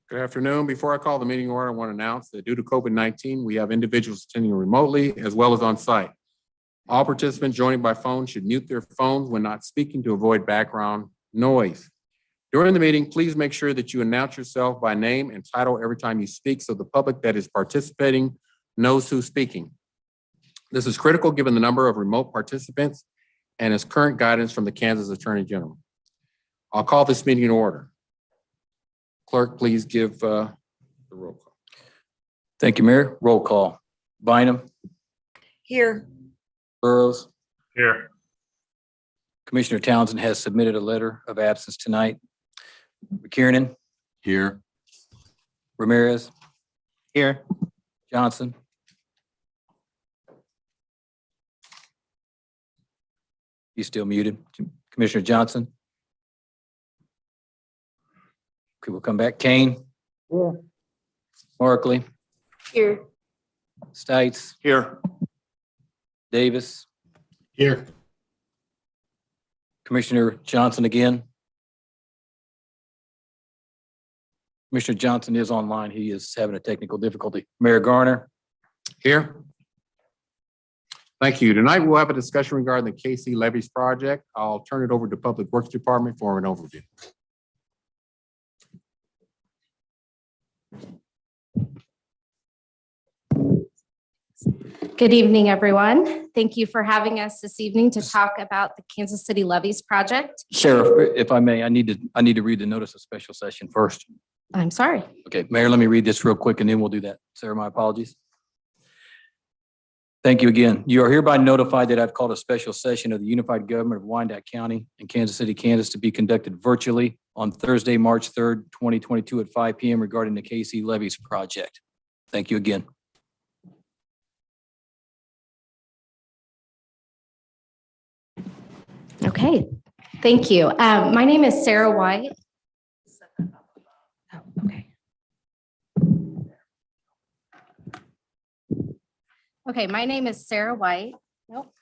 Good afternoon. Before I call the meeting order, I want to announce that due to COVID-19, we have individuals attending remotely as well as on site. All participants joining by phone should mute their phones when not speaking to avoid background noise. During the meeting, please make sure that you announce yourself by name and title every time you speak so the public that is participating knows who's speaking. This is critical given the number of remote participants and is current guidance from the Kansas Attorney General. I'll call this meeting in order. Clerk, please give the roll call. Thank you, Mayor. Roll call. Bynum. Here. Burrough. Here. Commissioner Townsend has submitted a letter of absence tonight. McKiernan. Here. Ramirez. Here. Johnson. He's still muted. Commissioner Johnson. Okay, we'll come back. Kane. Here. Markley. Here. Stites. Here. Davis. Here. Commissioner Johnson again. Commissioner Johnson is online. He is having a technical difficulty. Mayor Garner. Here. Thank you. Tonight we'll have a discussion regarding the KC Levees Project. I'll turn it over to Public Works Department for an overview. Good evening, everyone. Thank you for having us this evening to talk about the Kansas City Levees Project. Sheriff, if I may, I need to read the notice of special session first. I'm sorry. Okay, Mayor, let me read this real quick and then we'll do that. Sarah, my apologies. Thank you again. You are hereby notified that I've called a special session of the Unified Government of Wyandotte County and Kansas City, Kansas to be conducted virtually on Thursday, March 3rd, 2022 at 5 p.m. regarding the KC Levees Project. Thank you again. Okay, thank you. My name is Sarah White. Oh, okay. Okay, my name is Sarah White. Nope.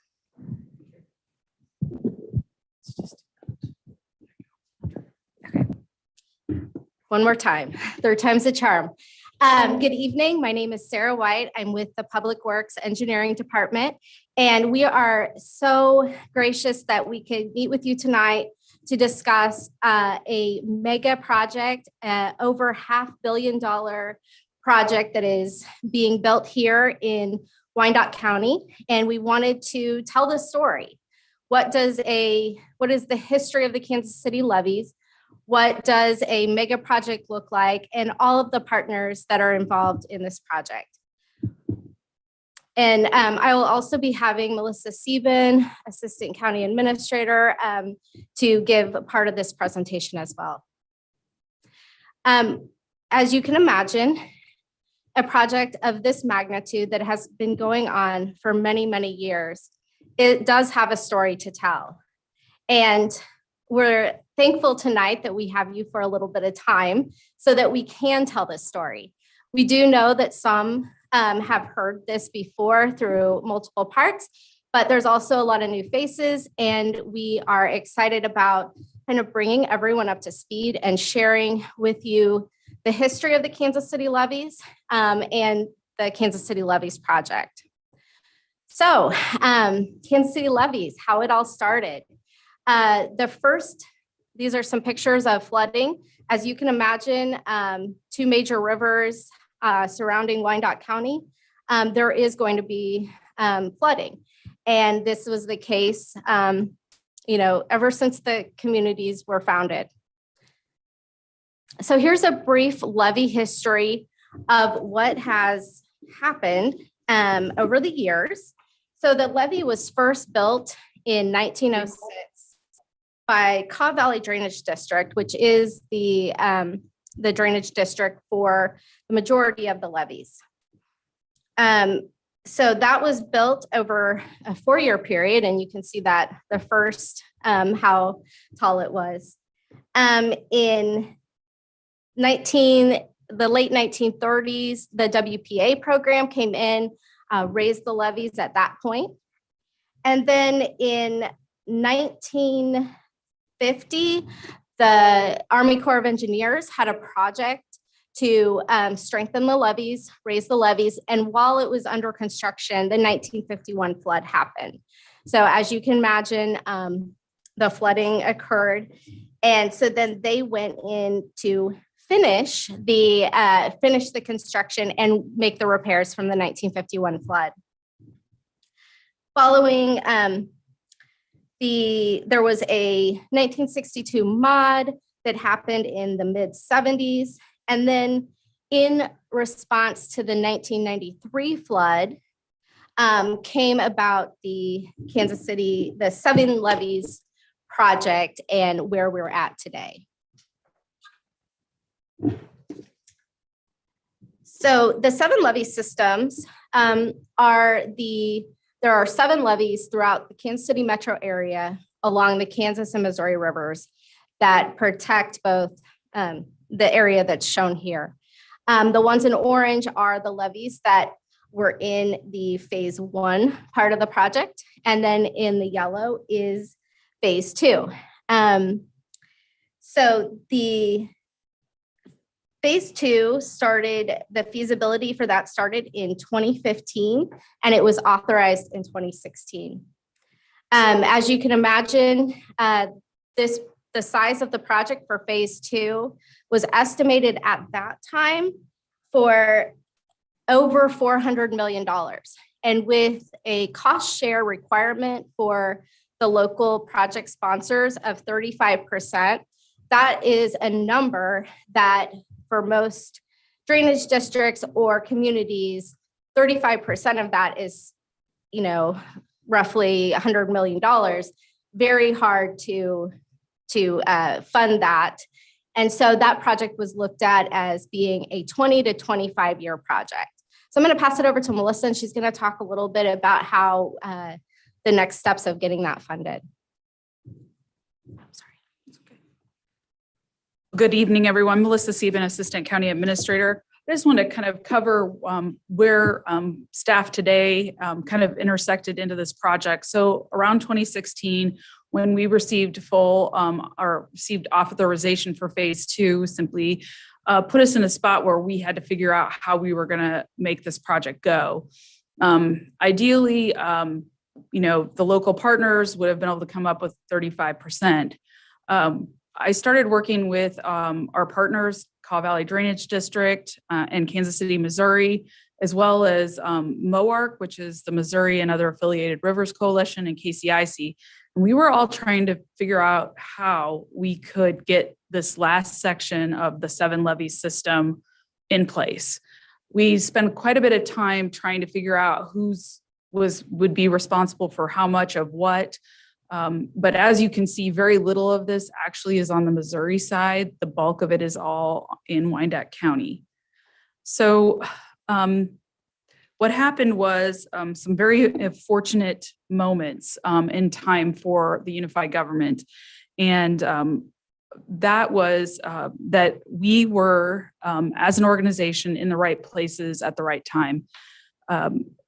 Okay. One more time. Third time's a charm. Good evening. My name is Sarah White. I'm with the Public Works Engineering Department, and we are so gracious that we could meet with you tonight to discuss a mega project, over $500 million project that is being built here in Wyandotte County. And we wanted to tell the story. What is the history of the Kansas City levees? What does a mega project look like, and all of the partners that are involved in this project? And I will also be having Melissa Sieben, Assistant County Administrator, to give part of this presentation as well. As you can imagine, a project of this magnitude that has been going on for many, many years, it does have a story to tell. And we're thankful tonight that we have you for a little bit of time so that we can tell this story. We do know that some have heard this before through multiple parts, but there's also a lot of new faces, and we are excited about kind of bringing everyone up to speed and sharing with you the history of the Kansas City Levees and the Kansas City Levees Project. So Kansas City Levees, how it all started. These are some pictures of flooding. As you can imagine, two major rivers surrounding Wyandotte County, there is going to be flooding. And this was the case, ever since the communities were founded. So here's a brief levee history of what has happened over the years. So the levee was first built in 1906 by Caw Valley Drainage District, which is the drainage district for the majority of the levees. So that was built over a 4-year period, and you can see that the first, how tall it was. In the late 1930s, the WPA program came in raised the levees at that point. And then in 1950, the Army Corps of Engineers had a project to strengthen the levees, raise the levees. And while it was under construction, the 1951 flood happened. So as you can imagine, the flooding occurred. And so then they went in to finish the construction and make the repairs from the 1951 flood. Following there was a 1962 mod that happened in the mid 70s. And then in response to the 1993 flood, came about the Kansas City, the 7 Levees Project and where we're at today. So the 7 levee systems there are 7 levees throughout the Kansas City metro area along the Kansas and Missouri rivers that protect both the area that's shown here. The ones in orange are the levees that were in the phase 1 part of the project. And then in the yellow is phase 2. So the phase 2 the feasibility for that started in 2015, and it was authorized in 2016. As you can imagine, the size of the project for phase 2 was estimated at that time for over $400 million. And with a cost share requirement for the local project sponsors of 35%, that is a number that for most drainage districts or communities, 35% of that is, roughly $100 million. Very hard to fund that. And so that project was looked at as being a 20 to 25 year project. So I'm going to pass it over to Melissa, and she's going to talk a little bit about how the next steps of getting that funded. I'm sorry. Good evening, everyone. Melissa Sieben, Assistant County Administrator. I just want to kind of cover where staff today kind of intersected into this project. So around 2016, when we received received authorization for phase 2, simply put us in a spot where we had to figure out how we were going to make this project go. Ideally, the local partners would have been able to come up with 35%. I started working with our partners, Kaw Valley Drainage District and Kansas City, Missouri, as well as MOARC, which is the Missouri and Other Affiliated Rivers Coalition, and KCIC. And we were all trying to figure out how we could get this last section of the 7 levee system in place. We spent quite a bit of time trying to figure out would be responsible for how much of what. But as you can see, very little of this actually is on the Missouri side. The bulk of it is all in Wyandotte County. So what happened was some very fortunate moments in time for the unified government. And that was that we were, as an organization, in the right places at the right time.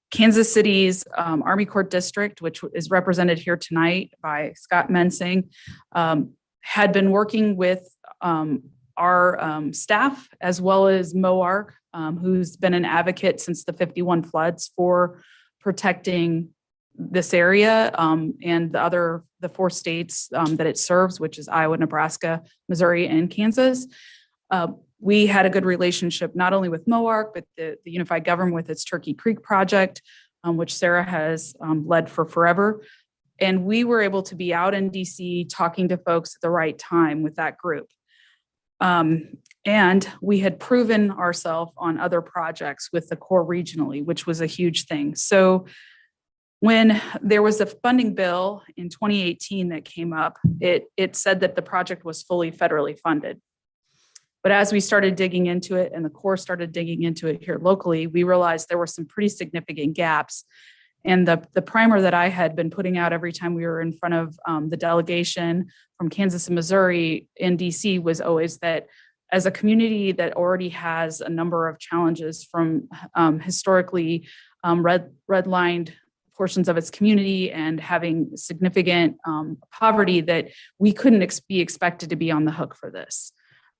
Kansas City's Army Corps District, which is represented here tonight by Scott Mensing, had been working with our staff as well as MOARC, who's been an advocate since the 51 floods for protecting this area and the 4 states that it serves, which is Iowa, Nebraska, Missouri, and Kansas. We had a good relationship not only with MOARC, but the unified government with its Turkey Creek project, which Sarah has led for forever. And we were able to be out in DC talking to folks at the right time with that group. And we had proven ourselves on other projects with the Corps regionally, which was a huge thing. So when there was a funding bill in 2018 that came up, it said that the project was fully federally funded. But as we started digging into it and the Corps started digging into it here locally, we realized there were some pretty significant gaps. And the primer that I had been putting out every time we were in front of the delegation from Kansas and Missouri in DC was always that as a community that already has a number of challenges from historically redlined portions of its community and having significant poverty, that we couldn't be expected to be on the hook for this,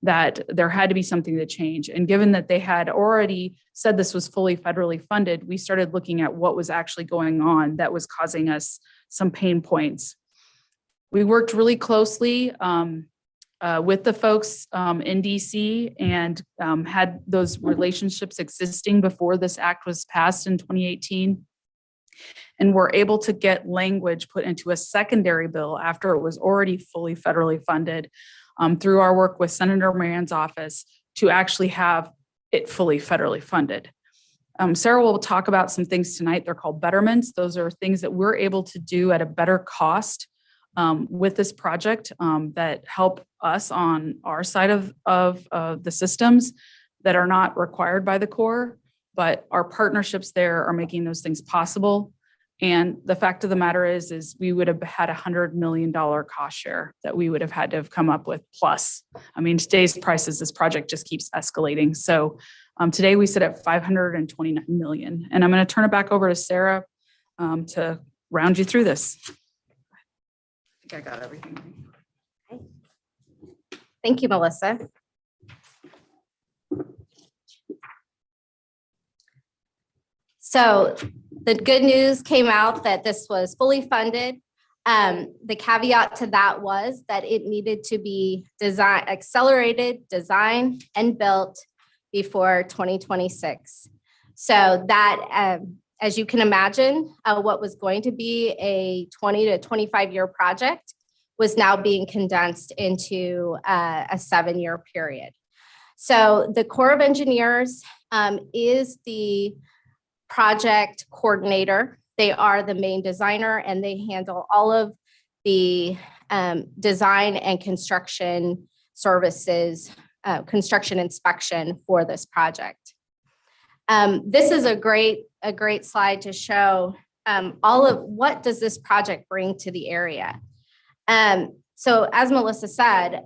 that there had to be something to change. And given that they had already said this was fully federally funded, we started looking at what was actually going on that was causing us some pain points. We worked really closely with the folks in DC and had those relationships existing before this act was passed in 2018. And were able to get language put into a secondary bill after it was already fully federally funded through our work with Senator Moran's office to actually have it fully federally funded. Sarah will talk about some things tonight. They're called betterments. Those are things that we're able to do at a better cost with this project that help us on our side of the systems that are not required by the Corps, but our partnerships there are making those things possible. And the fact of the matter is we would have had $100 million cost share that we would have had to have come up with. Plus, I mean, today's prices, this project just keeps escalating. So today we sit at $529 million. And I'm going to turn it back over to Sarah to round you through this. I think I got everything. Thank you, Melissa. So the good news came out that this was fully funded. The caveat to that was that it needed to be accelerated, designed, and built before 2026. So that, as you can imagine, what was going to be a 20 to 25-year project was now being condensed into a 7-year period. So the Corps of Engineers is the project coordinator. They are the main designer and they handle all of the design and construction services, construction inspection for this project. This is a great slide to show all of what does this project bring to the area. So as Melissa said,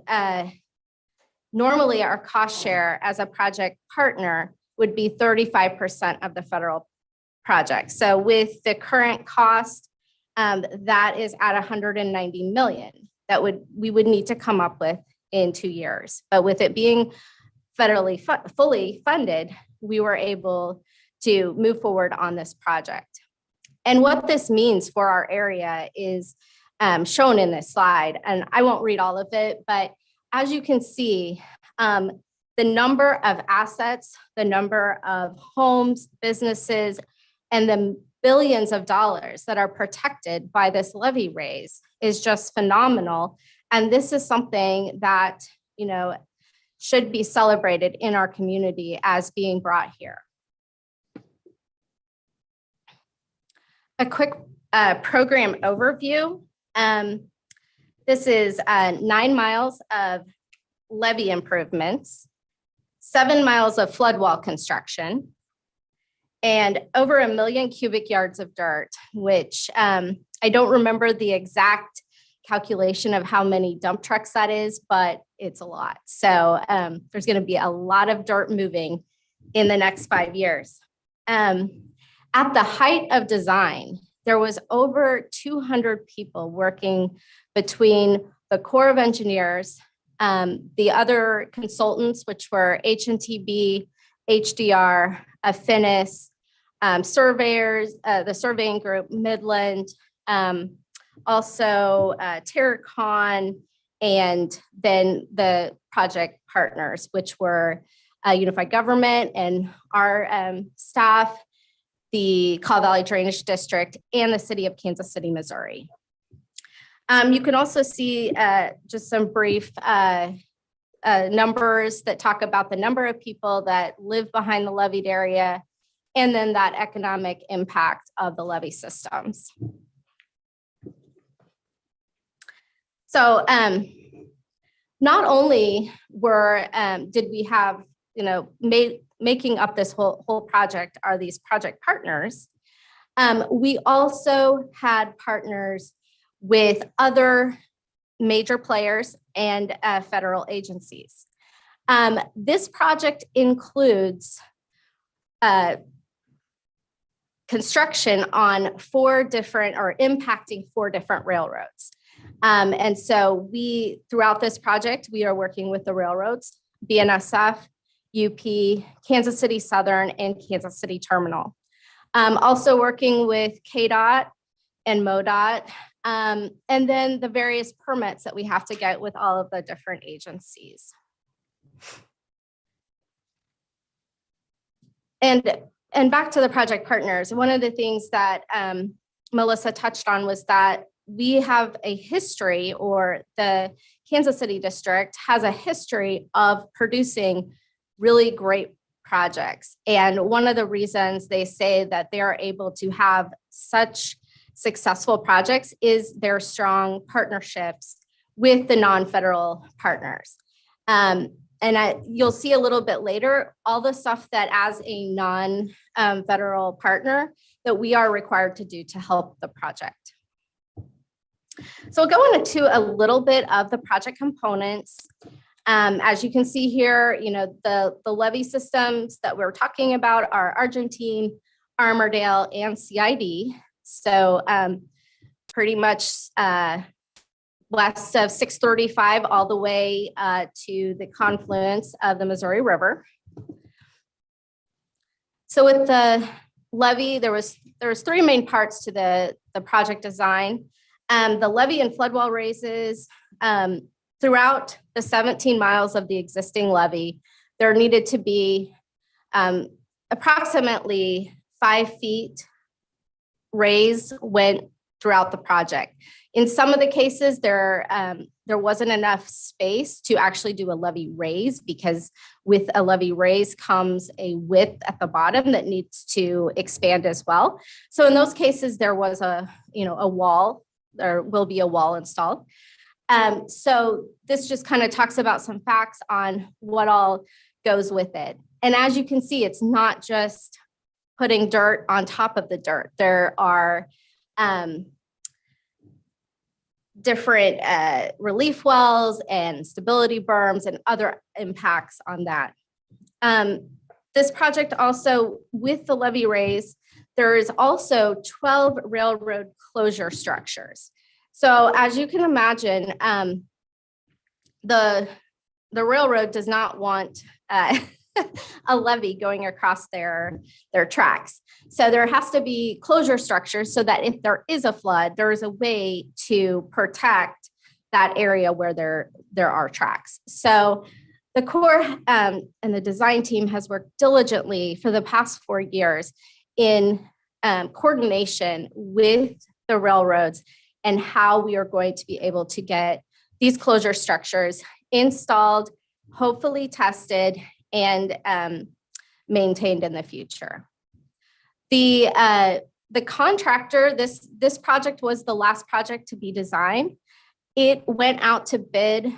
normally our cost share as a project partner would be 35% of the federal project. So with the current cost, that is at $190 million that we would need to come up with in 2 years. But with it being federally fully funded, we were able to move forward on this project. And what this means for our area is shown in this slide. And I won't read all of it, but as you can see, the number of assets, the number of homes, businesses, and the billions of dollars that are protected by this levee raise is just phenomenal. And this is something that, you know, should be celebrated in our community as being brought here. A quick program overview. This is 9 miles of levee improvements, 7 miles of flood wall construction, and over 1 million cubic yards of dirt, which I don't remember the exact calculation of how many dump trucks that is, but it's a lot. So there's going to be a lot of dirt moving in the next 5 years. At the height of design, there was over 200 people working between the Corps of Engineers, the other consultants, which were HNTB, HDR, Affinis, surveyors, the surveying group, Midland, also Terracon, and then the project partners, which were Unified Government and our staff, the Caw Valley Drainage District, and the city of Kansas City, Missouri. You can also see just some brief numbers that talk about the number of people that live behind the leveed area, and then that economic impact of the levee systems. So not only did we have, you know, making up this whole project are these project partners, we also had partners with other major players and federal agencies. This project includes construction on 4 different or impacting 4 different railroads. And so throughout this project, we are working with the railroads, BNSF, UP, Kansas City Southern, and Kansas City Terminal. Also working with KDOT and MoDOT, and then the various permits that we have to get with all of the different agencies. And back to the project partners, one of the things that Melissa touched on was that we have a history, or the Kansas City District has a history of producing really great projects. And one of the reasons they say that they are able to have such successful projects is their strong partnerships with the non-federal partners. You'll see a little bit later, all the stuff that as a non-federal partner that we are required to do to help the project. So we'll go into a little bit of the project components. As you can see here, the levee systems that we're talking about are Argentine, Armordale, and CID. So pretty much west of 635 all the way to the confluence of the Missouri River. So with the levee, there was 3 main parts to the project design. The levee and floodwall raises throughout the 17 miles of the existing levee, there needed to be approximately 5 feet raise went throughout the project. In some of the cases, there wasn't enough space to actually do a levee raise, because with a levee raise comes a width at the bottom that needs to expand as well. So in those cases, there was a wall, there will be a wall installed. So this just kind of talks about some facts on what all goes with it. And as you can see, it's not just putting dirt on top of the dirt. There are different relief wells and stability berms and other impacts on that. This project also, with the levee raise, there is also 12 railroad closure structures. So as you can imagine, the railroad does not want a levee going across their tracks. So there has to be closure structures so that if there is a flood, there is a way to protect that area where there are tracks. So the Corps and the design team has worked diligently for the past 4 years in coordination with the railroads and how we are going to be able to get these closure structures installed, hopefully tested, and maintained in the future. The contractor, this project was the last project to be designed. It went out to bid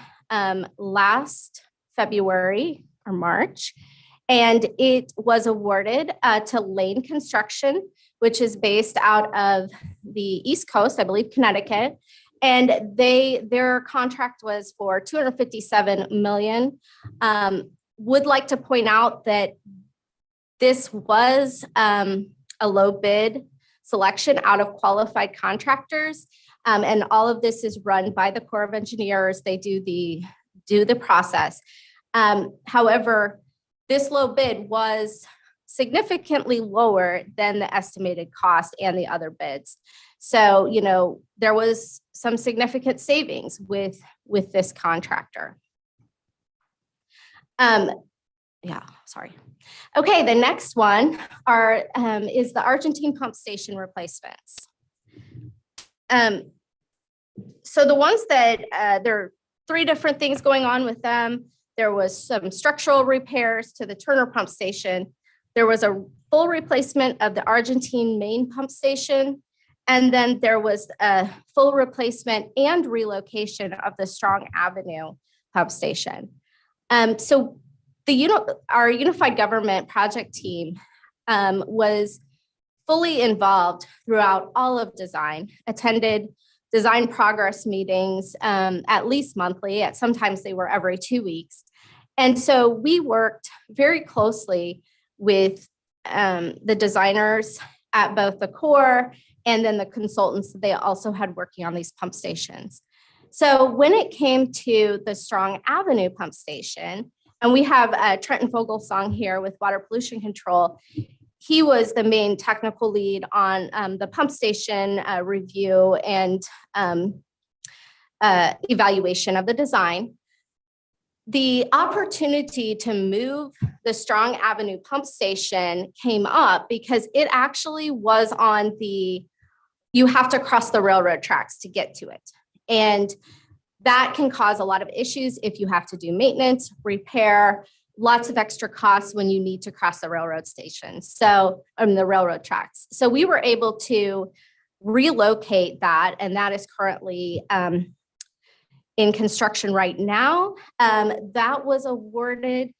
last February or March, and it was awarded to Lane Construction, which is based out of the East Coast, I believe Connecticut. And their contract was for $257 million. Would like to point out that this was a low bid selection out of qualified contractors. And all of this is run by the Corps of Engineers. They do the process. However, this low bid was significantly lower than the estimated cost and the other bids. So, there was some significant savings with this contractor. Okay, the next one is the Argentine pump station replacements. So the ones that there are 3 different things going on with them. There was some structural repairs to the Turner pump station. There was a full replacement of the Argentine main pump station. And then there was a full replacement and relocation of the Strong Avenue pump station. So our Unified Government project team was fully involved throughout all of design, attended design progress meetings at least monthly, sometimes they were every 2 weeks. And so we worked very closely with the designers at both the Corps and then the consultants that they also had working on these pump stations. So when it came to the Strong Avenue pump station, and we have Trenton Fogelsong here with water pollution control, he was the main technical lead on the pump station review and evaluation of the design. The opportunity to move the Strong Avenue pump station came up because it actually was on you have to cross the railroad tracks to get to it. And that can cause a lot of issues if you have to do maintenance, repair, lots of extra costs when you need to cross the railroad station. So, the railroad tracks. So we were able to relocate that, and that is currently in construction right now. That was awarded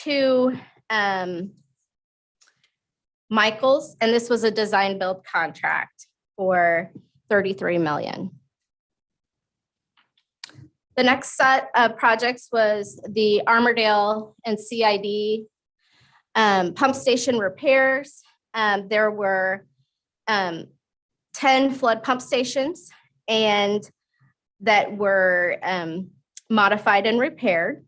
to Michaels, and this was a design build contract for $33 million. The next set of projects was the Armordale and CID pump station repairs. There were 10 flood pump stations and that were modified and repaired.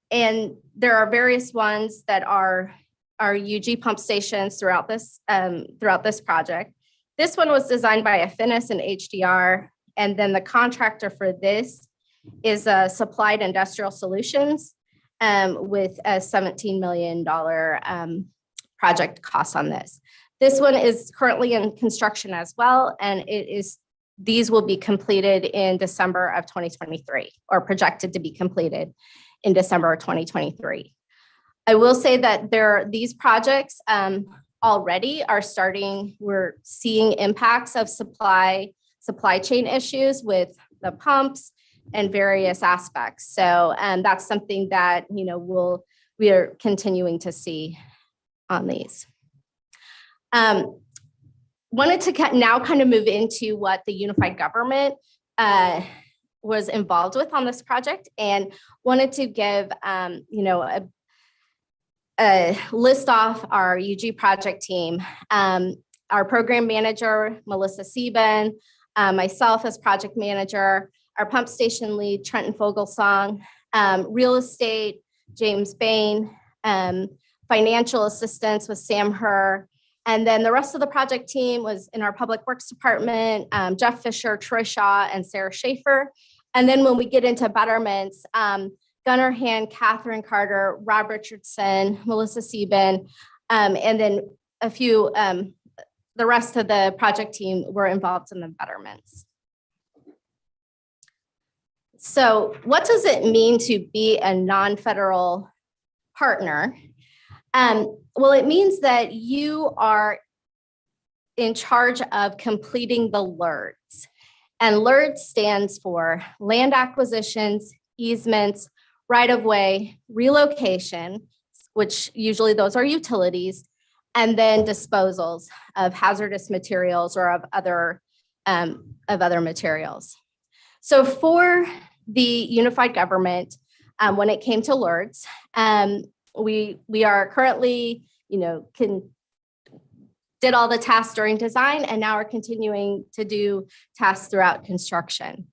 And there are various ones that are UG pump stations throughout this project. This one was designed by Affinis and HDR, and then the contractor for this is Supplied Industrial Solutions with a $17 million project cost on this. This one is currently in construction as well, and these will be completed in December of 2023, or projected to be completed in December of 2023. I will say that these projects already are starting, we're seeing impacts of supply chain issues with the pumps and various aspects. So that's something that, we are continuing to see on these. Wanted to now kind of move into what the unified government was involved with on this project, and wanted to give, a list off our UG project team. Our program manager, Melissa Sieben, myself as project manager, our pump station lead, Trenton Fogelsong, real estate, James Bain, financial assistance with Sam Herr, and then the rest of the project team was in our public works department, Jeff Fisher, Troy Shaw, and Sarah Schaefer. And then when we get into betterments, Gunnar Hand, Catherine Carter, Rob Richardson, Melissa Sieben, and then a few, the rest of the project team were involved in the betterments. So what does it mean to be a non-federal partner? Well, it means that you are in charge of completing the LERDs. And LERD stands for land acquisitions, easements, right-of-way, relocation, which usually those are utilities, and then disposals of hazardous materials or of other materials. So for the unified government, when it came to LERDs, we are currently, did all the tasks during design, and now are continuing to do tasks throughout construction.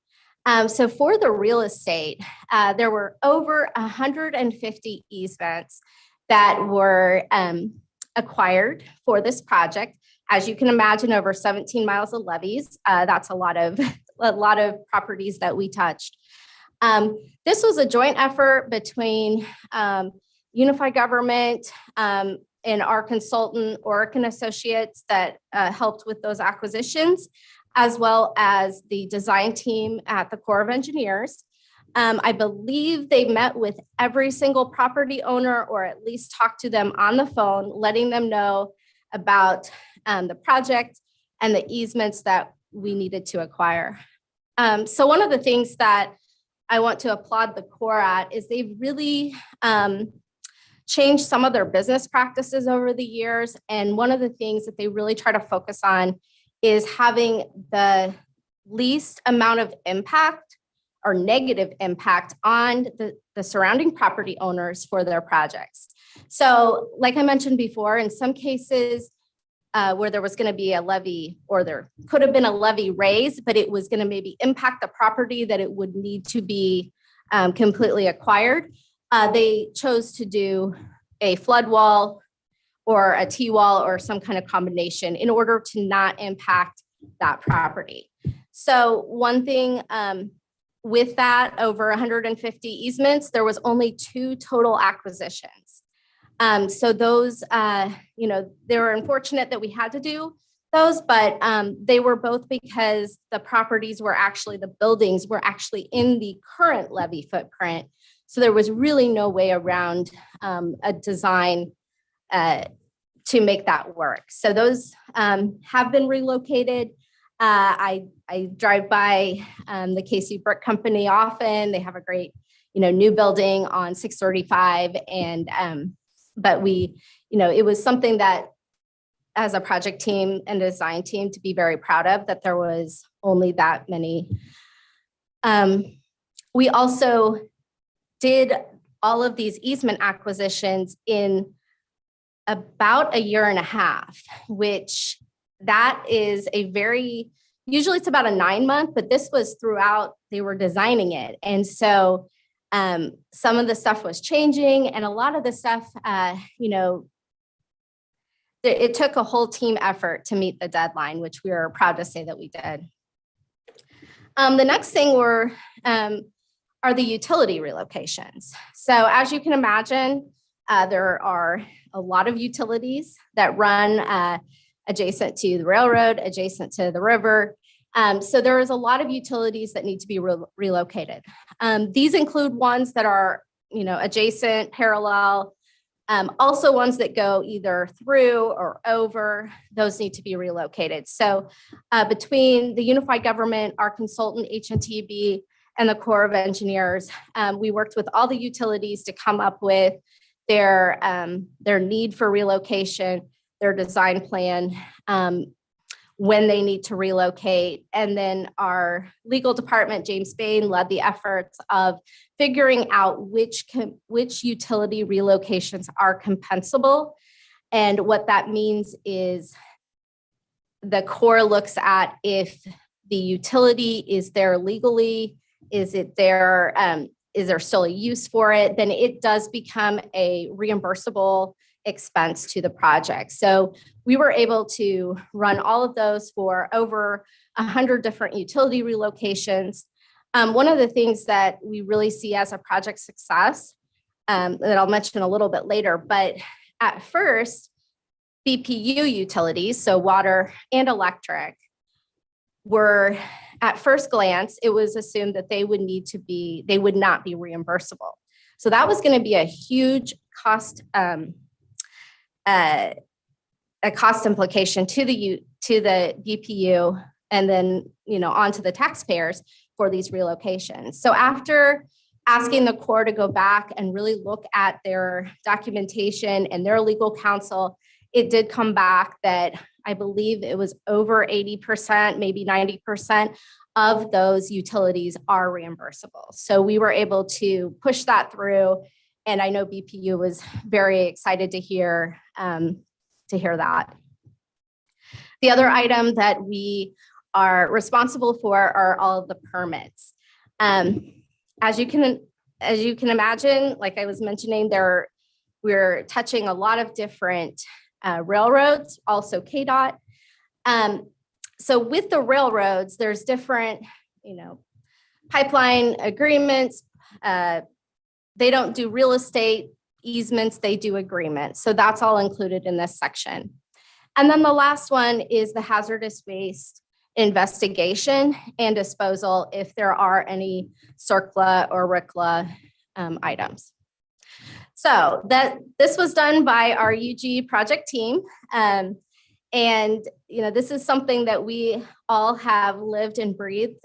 So for the real estate, there were over 150 easements that were acquired for this project. As you can imagine, over 17 miles of levees. That's a lot of properties that we touched. This was a joint effort between unified government and our consultant, Orican Associates, that helped with those acquisitions, as well as the design team at the Corps of Engineers. I believe they met with every single property owner, or at least talked to them on the phone, letting them know about the project and the easements that we needed to acquire. So one of the things that I want to applaud the Corps at is they've really changed some of their business practices over the years. And one of the things that they really try to focus on is having the least amount of impact or negative impact on the surrounding property owners for their projects. So like I mentioned before, in some cases, where there was going to be a levee, or there could have been a levee raised, but it was going to maybe impact the property that it would need to be completely acquired. They chose to do a flood wall or a T-wall or some kind of combination in order to not impact that property. So one thing with that, over 150 easements, there was only 2 total acquisitions. So those, they were unfortunate that we had to do those, but they were both because the properties were actually, the buildings were actually in the current levee footprint. So there was really no way around a design to make that work. So those have been relocated. I drive by the KC Brick Company often. They have a great, new building on 635. And, but we, it was something that as a project team and design team to be very proud of, that there was only that many. We also did all of these easement acquisitions in about a year and a half, which that is a very, usually it's about a 9-month, but this was throughout, they were designing it. And so some of the stuff was changing, and a lot of the stuff, it took a whole team effort to meet the deadline, which we are proud to say that we did. The next thing are the utility relocations. So as you can imagine, there are a lot of utilities that run adjacent to the railroad, adjacent to the river. So there is a lot of utilities that need to be relocated. These include ones that are, adjacent, parallel, also ones that go either through or over, those need to be relocated. So between the unified government, our consultant HNTB, and the Corps of Engineers, we worked with all the utilities to come up with their need for relocation, their design plan, when they need to relocate. And then our legal department, James Bain, led the efforts of figuring out which utility relocations are compensable. And what that means is the Corps looks at if the utility is there legally, is there still a use for it, then it does become a reimbursable expense to the project. So we were able to run all of those for over 100 different utility relocations. One of the things that we really see as a project success that I'll mention a little bit later, but at first, BPU utilities, so water and electric, were at first glance, it was assumed that they would not be reimbursable. So that was going to be a huge cost, a cost implication to the BPU, and then, onto the taxpayers for these relocations. So after asking the Corps to go back and really look at their documentation and their legal counsel, it did come back that I believe it was over 80%, maybe 90% of those utilities are reimbursable. So we were able to push that through, and I know BPU was very excited to hear that. The other item that we are responsible for are all of the permits. As you can imagine, like I was mentioning, we're touching a lot of different railroads, also KDOT. So with the railroads, there's different, pipeline agreements. They don't do real estate easements, they do agreements. So that's all included in this section. And then the last one is the hazardous waste investigation and disposal if there are any CERCLA or RCLA items. So this was done by our UG project team. And, this is something that we all have lived and breathed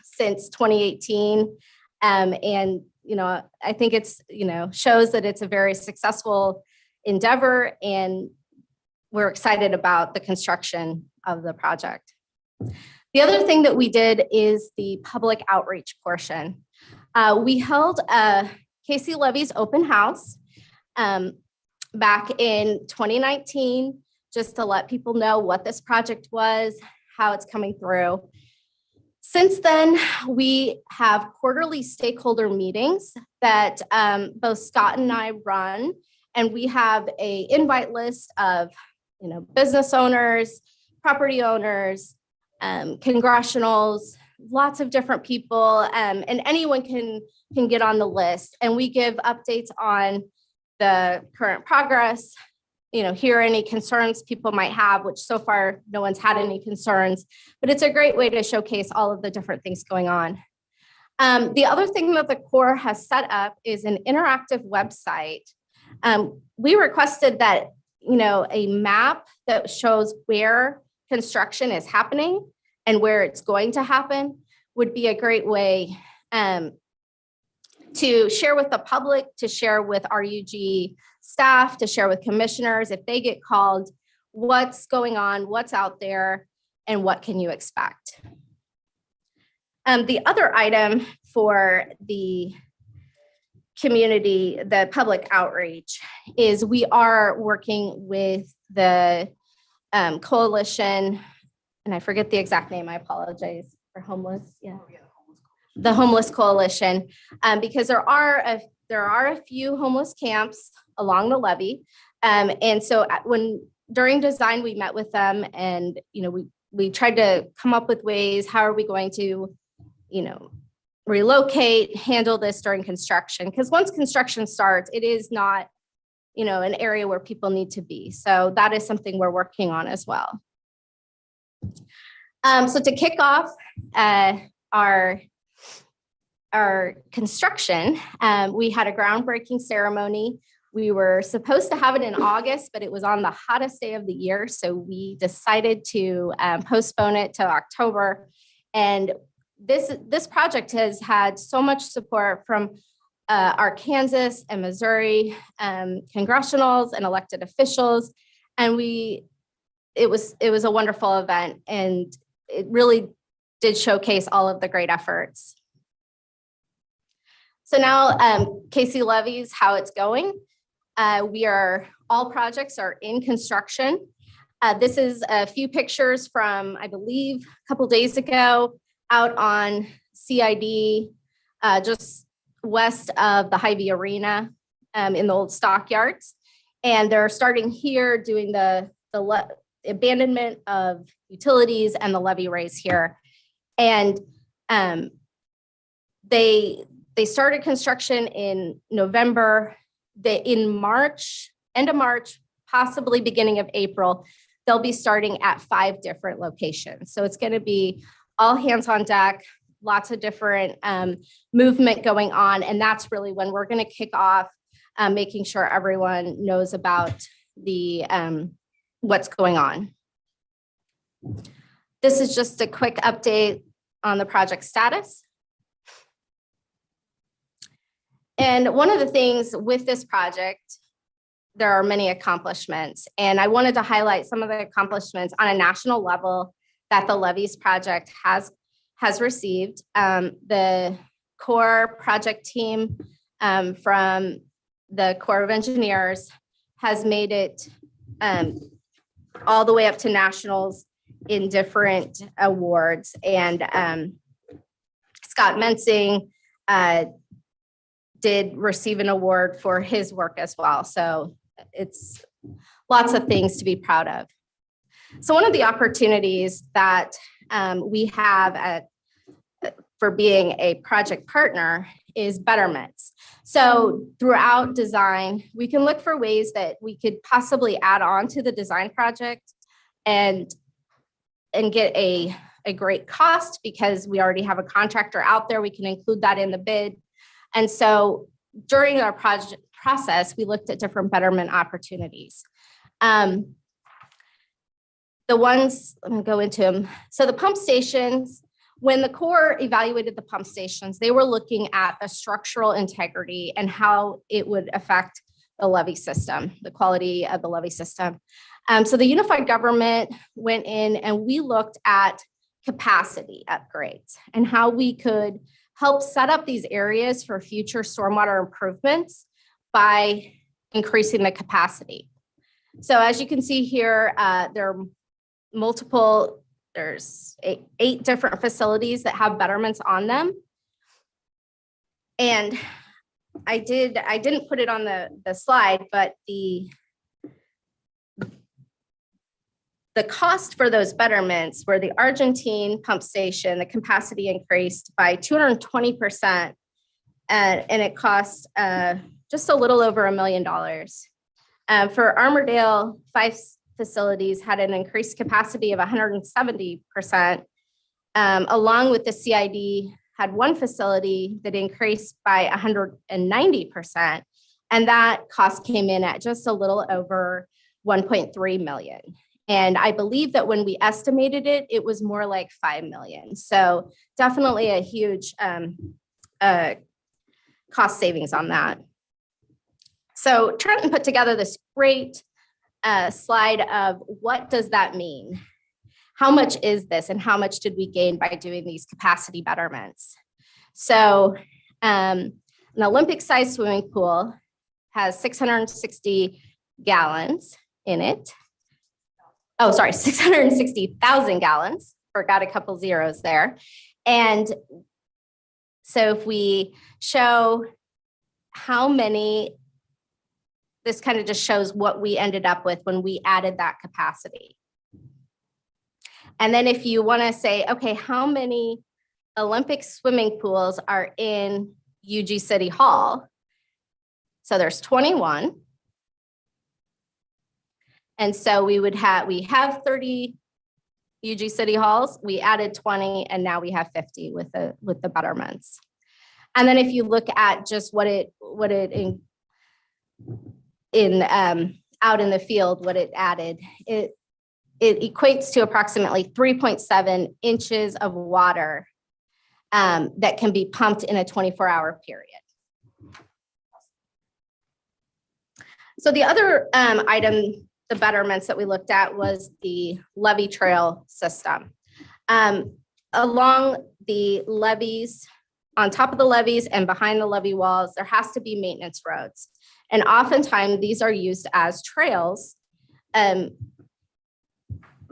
since 2018. And, I think it's, shows that it's a very successful endeavor, and we're excited about the construction of the project. The other thing that we did is the public outreach portion. We held a KC Levees open house back in 2019, just to let people know what this project was, how it's coming through. Since then, we have quarterly stakeholder meetings that both Scott and I run, and we have an invite list of business owners, property owners, congressionals, lots of different people, and anyone can get on the list. And we give updates on the current progress, hear any concerns people might have, which so far no one's had any concerns, but it's a great way to showcase all of the different things going on. The other thing that the Corps has set up is an interactive website. We requested that, a map that shows where construction is happening and where it's going to happen would be a great way to share with the public, to share with RUG staff, to share with commissioners if they get called, what's going on, what's out there, and what can you expect. The other item for the community, the public outreach, is we are working with the coalition, and I forget the exact name, I apologize, for homeless, the Homeless Coalition, because there are a few homeless camps along the levee. And so during design, we met with them and, we tried to come up with ways, how are we going to, relocate, handle this during construction? Because once construction starts, it is not, an area where people need to be. So that is something we're working on as well. So to kick off our construction, we had a groundbreaking ceremony. We were supposed to have it in August, but it was on the hottest day of the year. So we decided to postpone it to October. And this project has had so much support from our Kansas and Missouri congressionals and elected officials. And it was a wonderful event, and it really did showcase all of the great efforts. So now KC Levees, how it's going. All projects are in construction. This is a few pictures from, I believe, a couple days ago out on CID, just west of the Hy-Vee Arena in the old stockyards. And they're starting here doing the abandonment of utilities and the levee raise here. And they started construction in November. In March, end of March, possibly beginning of April, they'll be starting at 5 different locations. So it's going to be all hands on deck, lots of different movement going on. And that's really when we're going to kick off making sure everyone knows about the what's going on. This is just a quick update on the project status. And one of the things with this project, there are many accomplishments, and I wanted to highlight some of the accomplishments on a national level that the Levees Project has received. The Corps project team from the Corps of Engineers has made it all the way up to nationals in different awards. And Scott Mensing did receive an award for his work as well. So it's lots of things to be proud of. So one of the opportunities that we have for being a project partner is betterments. So throughout design, we can look for ways that we could possibly add on to the design project and get a great cost, because we already have a contractor out there. We can include that in the bid. And so during our project process, we looked at different betterment opportunities. The ones, I'm gonna go into them. So the pump stations, when the Corps evaluated the pump stations, they were looking at the structural integrity and how it would affect the levee system, the quality of the levee system. So the unified government went in and we looked at capacity upgrades and how we could help set up these areas for future stormwater improvements by increasing the capacity. So as you can see here, there are there's eight different facilities that have betterments on them. And I didn't put it on the slide, but the cost for those betterments were the Argentine pump station, the capacity increased by 220%, and it cost just a little over $1 million. For Armordale, 5 facilities had an increased capacity of 170%, along with the CID had 1 facility that increased by 190%, and that cost came in at just a little over 1.3 million. And I believe that when we estimated it, it was more like 5 million. So definitely a huge cost savings on that. So Trenton put together this great slide of what does that mean? How much is this and how much did we gain by doing these capacity betterments? So an Olympic-sized swimming pool has 660 gallons in it. Oh, sorry, 660,000 gallons. Forgot a couple zeros there. And so if we show how many, this kind of just shows what we ended up with when we added that capacity. And then if you want to say, okay, how many Olympic swimming pools are in UG City Hall? So there's 21. And so we have 30 UG City Halls, we added 20, and now we have 50 with the betterments. And then if you look at just what it out in the field, what it added, it equates to approximately 3.7 inches of water that can be pumped in a 24-hour period. So the other item, the betterments that we looked at, was the levee trail system. Along the levees, on top of the levees and behind the levee walls, there has to be maintenance roads. And oftentimes these are used as trails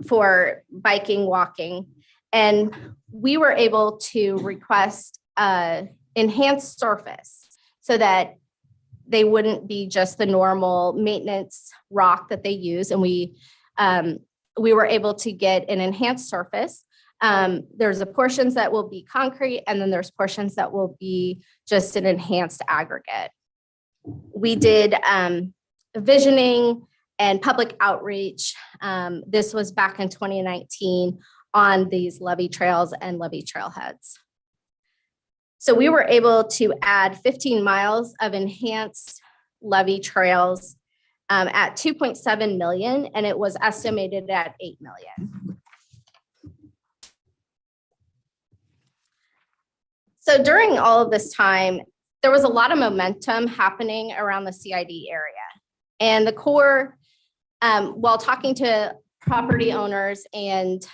for biking, walking. And we were able to request enhanced surface so that they wouldn't be just the normal maintenance rock that they use. And we were able to get an enhanced surface. There's a portions that will be concrete, and then there's portions that will be just an enhanced aggregate. We did visioning and public outreach. This was back in 2019 on these levee trails and levee trailheads. So we were able to add 15 miles of enhanced levee trails at 2.7 million, and it was estimated at 8 million. So during all of this time, there was a lot of momentum happening around the CID area. And the Corps, while talking to property owners and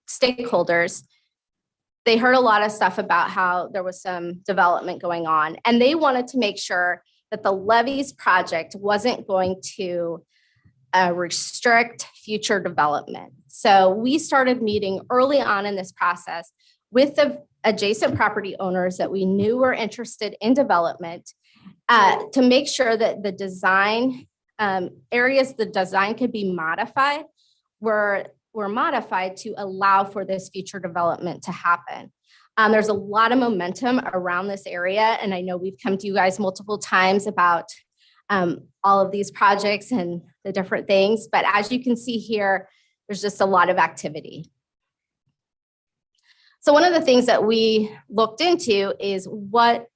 stakeholders, they heard a lot of stuff about how there was some development going on. And they wanted to make sure that the Levees project wasn't going to restrict future development. So we started meeting early on in this process with the adjacent property owners that we knew were interested in development to make sure that the design areas, the design could be modified, were modified to allow for this future development to happen. There's a lot of momentum around this area, and I know we've come to you guys multiple times about all of these projects and the different things, but as you can see here, there's just a lot of activity. So one of the things that we looked into is what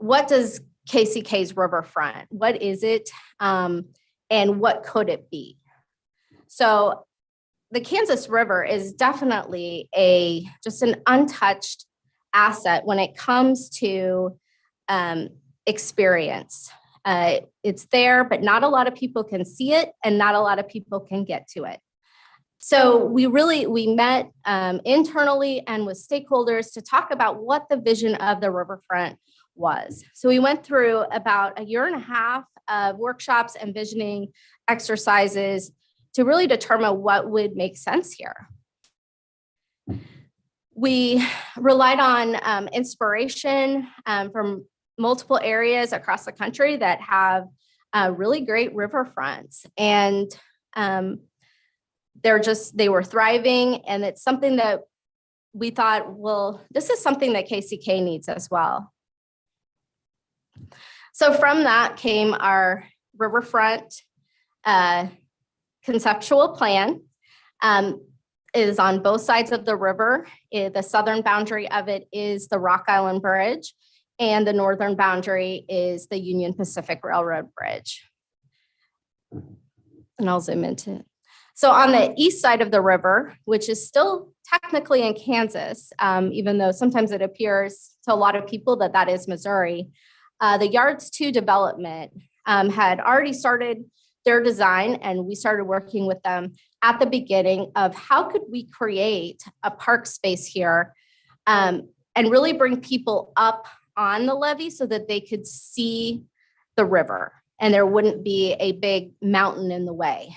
does KCK's Riverfront, what is it, and what could it be? So the Kansas River is definitely just an untouched asset when it comes to experience. It's there, but not a lot of people can see it, and not a lot of people can get to it. So we met internally and with stakeholders to talk about what the vision of the riverfront was. So we went through about a year and a half of workshops and visioning exercises to really determine what would make sense here. We relied on inspiration from multiple areas across the country that have really great riverfronts, and they were thriving, and it's something that we thought, well, this is something that KCK needs as well. So from that came our riverfront conceptual plan. It is on both sides of the river. The southern boundary of it is the Rock Island Bridge, and the northern boundary is the Union Pacific Railroad Bridge. And I'll zoom into it. So on the east side of the river, which is still technically in Kansas, even though sometimes it appears to a lot of people that that is Missouri, the Yards 2 development had already started their design, and we started working with them at the beginning of how could we create a park space here and really bring people up on the levee so that they could see the river and there wouldn't be a big mountain in the way.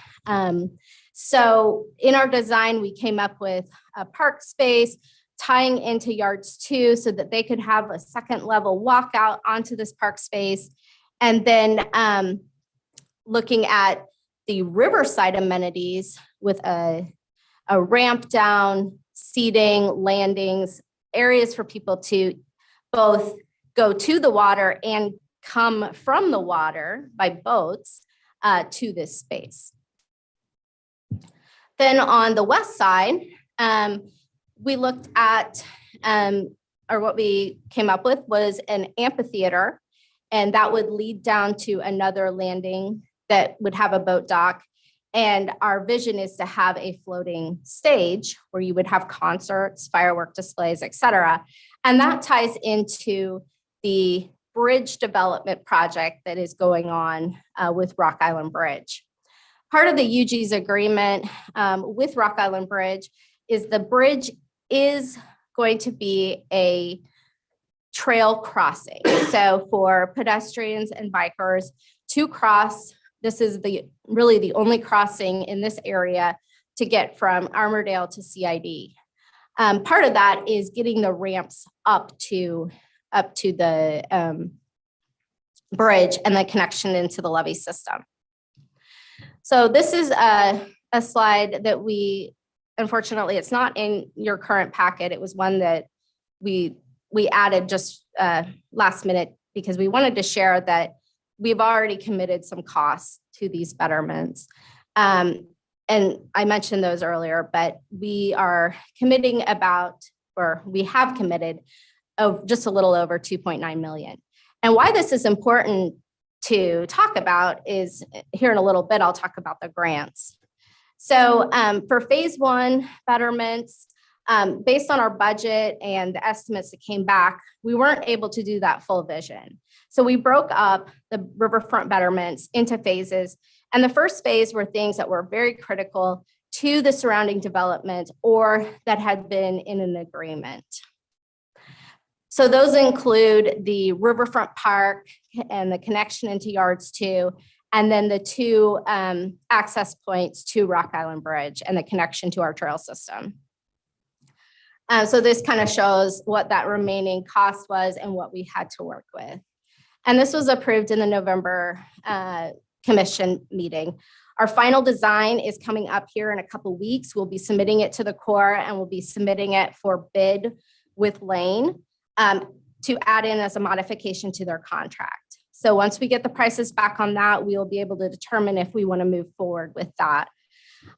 So in our design, we came up with a park space tying into Yards 2 so that they could have a second level walkout onto this park space. And then looking at the riverside amenities with a ramp down, seating, landings, areas for people to both go to the water and come from the water by boats to this space. Then on the west side, we looked at, or what we came up with was an amphitheater, and that would lead down to another landing that would have a boat dock. And our vision is to have a floating stage where you would have concerts, firework displays, et cetera. And that ties into the bridge development project that is going on with Rock Island Bridge. Part of the UG's agreement with Rock Island Bridge is the bridge is going to be a trail crossing. So for pedestrians and bikers to cross, this is really the only crossing in this area to get from Armordale to CID. Part of that is getting the ramps up to the bridge and the connection into the levee system. So this is a slide that unfortunately, it's not in your current packet. It was one that we added just last minute because we wanted to share that we've already committed some costs to these betterments. And I mentioned those earlier, but we are committing we have committed just a little over 2.9 million. And why this is important to talk about is here in a little bit, I'll talk about the grants. So for phase 1 betterments, based on our budget and the estimates that came back, we weren't able to do that full vision. So we broke up the riverfront betterments into phases. And the first phase were things that were very critical to the surrounding development or that had been in an agreement. So those include the riverfront park and the connection into Yards 2, and then the 2 access points to Rock Island Bridge and the connection to our trail system. So this kind of shows what that remaining cost was and what we had to work with. And this was approved in the November commission meeting. Our final design is coming up here in a couple of weeks. We'll be submitting it to the Corps and we'll be submitting it for bid with Lane to add in as a modification to their contract. So once we get the prices back on that, we will be able to determine if we want to move forward with that.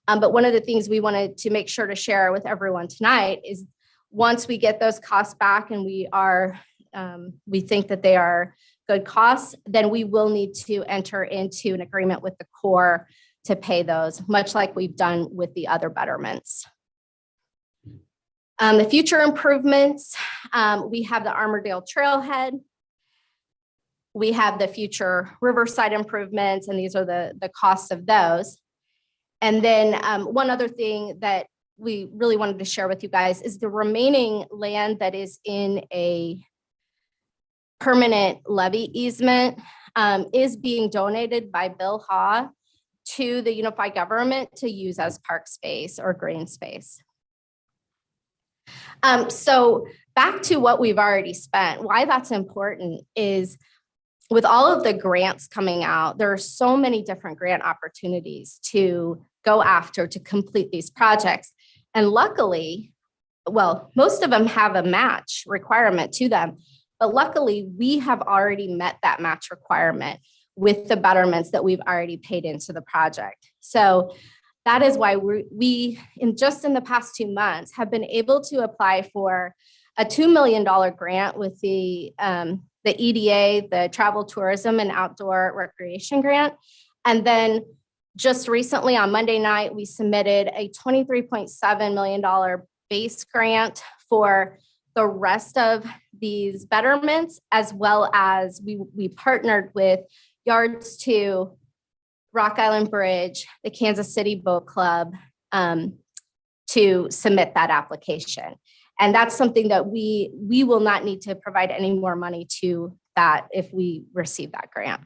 But one of the things we wanted to make sure to share with everyone tonight is once we get those costs back and we think that they are good costs, then we will need to enter into an agreement with the Corps to pay those, much like we've done with the other betterments. The future improvements, we have the Armordale Trailhead. We have the future Riverside improvements, and these are the costs of those. And then one other thing that we really wanted to share with you guys is the remaining land that is in a permanent levee easement is being donated by Bill Haw to the unified government to use as park space or green space. So back to what we've already spent, why that's important is with all of the grants coming out, there are so many different grant opportunities to go after to complete these projects. And luckily, well, most of them have a match requirement to them, but luckily we have already met that match requirement with the betterments that we've already paid into the project. So that is why we in the past 2 months have been able to apply for a $2 million grant with the EDA, the Travel, Tourism, and Outdoor Recreation Grant. And then just recently on Monday night, we submitted a $23.7 million base grant for the rest of these betterments, as well as we partnered with Yards to Rock Island Bridge, the Kansas City Boat Club, to submit that application. And that's something that we will not need to provide any more money to that if we receive that grant.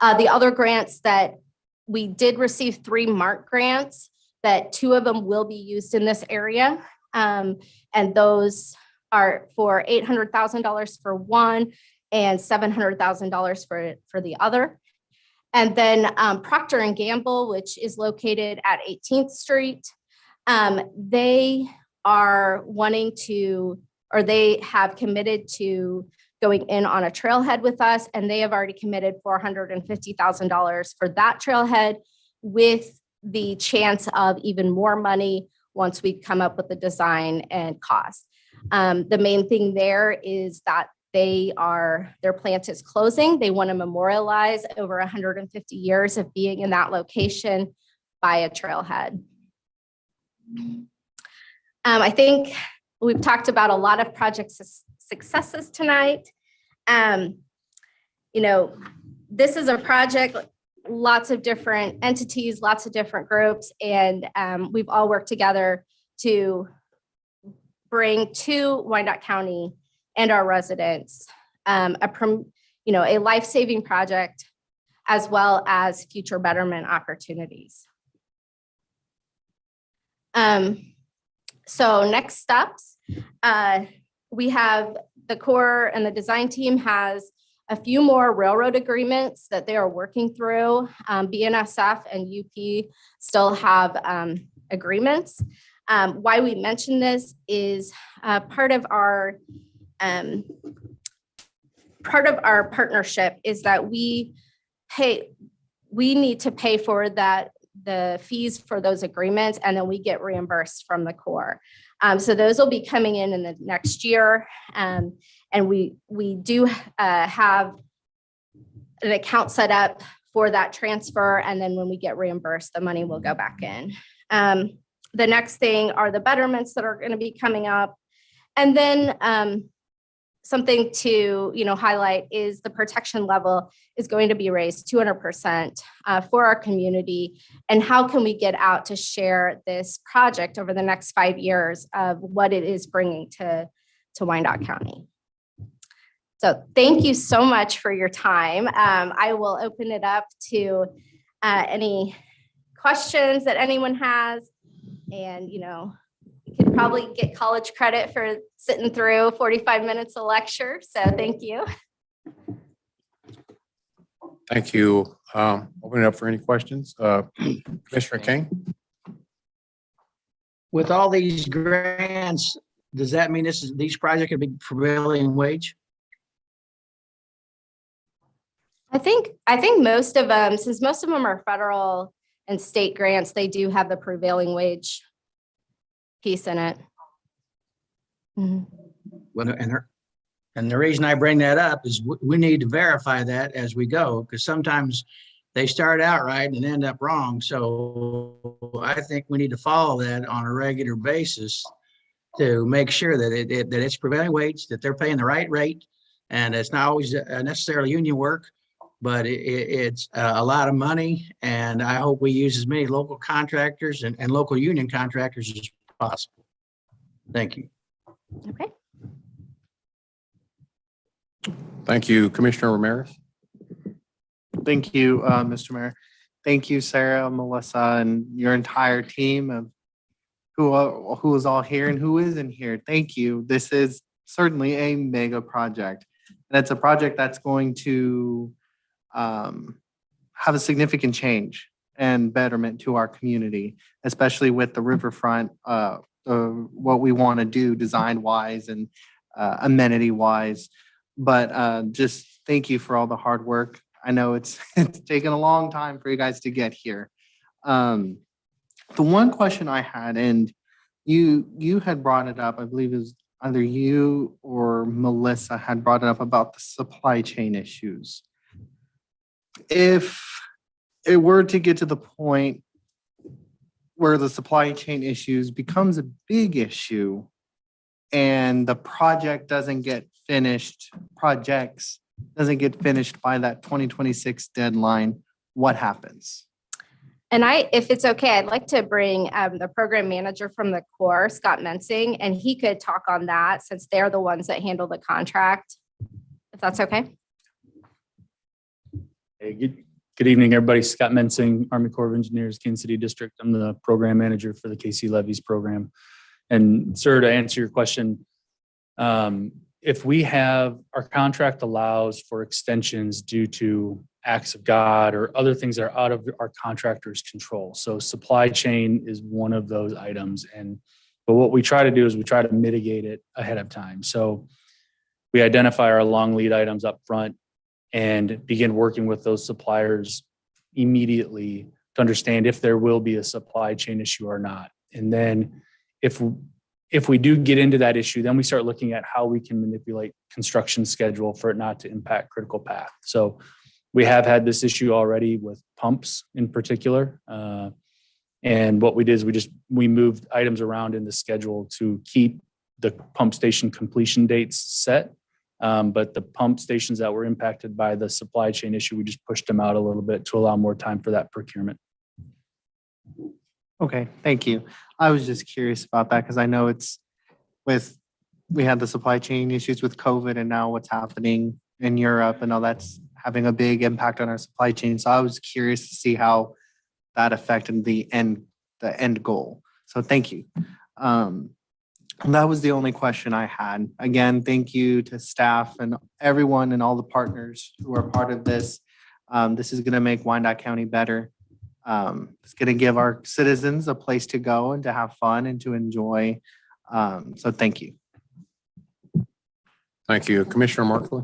The other grants that we did receive 3 MARC grants, that 2 of them will be used in this area. And those are for $800,000 for one and $700,000 for the other. And then Procter & Gamble, which is located at 18th Street, they are wanting to, or they have committed to going in on a trailhead with us, and they have already committed $450,000 for that trailhead, with the chance of even more money once we come up with the design and cost. The main thing there is that their plant is closing. They want to memorialize over 150 years of being in that location by a trailhead. I think we've talked about a lot of project successes tonight. This is a project, lots of different entities, lots of different groups, and we've all worked together to bring to Wyandotte County and our residents a life-saving project, as well as future betterment opportunities. So next steps, we have the Corps and the design team has a few more railroad agreements that they are working through. BNSF and UP still have agreements. Why we mention this is part of our partnership is that we need to pay for the fees for those agreements, and then we get reimbursed from the Corps. So those will be coming in the next year. And we do have an account set up for that transfer. And then when we get reimbursed, the money will go back in. The next thing are the betterments that are going to be coming up. And then something to highlight is the protection level is going to be raised 200% for our community. And how can we get out to share this project over the next 5 years of what it is bringing to Wyandotte County? So thank you so much for your time. I will open it up to any questions that anyone has. And, you could probably get college credit for sitting through 45 minutes of lecture. So thank you. Thank you. Open it up for any questions. Commissioner Kane? With all these grants, does that mean these projects could be prevailing wage? I think most of them, since most of them are federal and state grants, they do have the prevailing wage piece in it. Mm-hmm. Well, and the reason I bring that up is we need to verify that as we go, because sometimes they start out right and end up wrong. So I think we need to follow that on a regular basis to make sure that it's prevailing wage, that they're paying the right rate, and it's not always necessarily union work, but it's a lot of money. And I hope we use as many local contractors and local union contractors as possible. Thank you. Okay. Thank you. Commissioner Ramirez. Thank you, Mr. Mayor. Thank you, Sarah, Melissa, and your entire team of who is all here and who isn't here. Thank you. This is certainly a mega project. And it's a project that's going to have a significant change and betterment to our community, especially with the Riverfront, what we want to do design-wise and amenity-wise. But just thank you for all the hard work. I know it's taken a long time for you guys to get here. The one question I had, and you had brought it up, I believe it was either you or Melissa had brought it up about the supply chain issues. If it were to get to the point where the supply chain issues becomes a big issue and the projects doesn't get finished by that 2026 deadline, what happens? And if it's okay, I'd like to bring the program manager from the Corps, Scott Mensing, and he could talk on that since they're the ones that handle the contract, if that's okay. Hey, good evening, everybody. Scott Mensing, Army Corps of Engineers, Kansas City District. I'm the program manager for the KC Levees program. And sir, to answer your question, if we have, our contract allows for extensions due to acts of God or other things that are out of our contractor's control. So supply chain is one of those items. But what we try to do is we try to mitigate it ahead of time. So we identify our long lead items up front and begin working with those suppliers immediately to understand if there will be a supply chain issue or not. And then if we do get into that issue, then we start looking at how we can manipulate construction schedule for it not to impact critical path. So we have had this issue already with pumps in particular. And what we did is we moved items around in the schedule to keep the pump station completion dates set. But the pump stations that were impacted by the supply chain issue, we just pushed them out a little bit to allow more time for that procurement. Okay, thank you. I was just curious about that because I know we had the supply chain issues with COVID and now what's happening in Europe and all that's having a big impact on our supply chain. So I was curious to see how that affected the end goal. So thank you. That was the only question I had. Again, thank you to staff and everyone and all the partners who are part of this. This is going to make Wyandotte County better. It's going to give our citizens a place to go and to have fun and to enjoy. So thank you. Thank you. Commissioner Markley.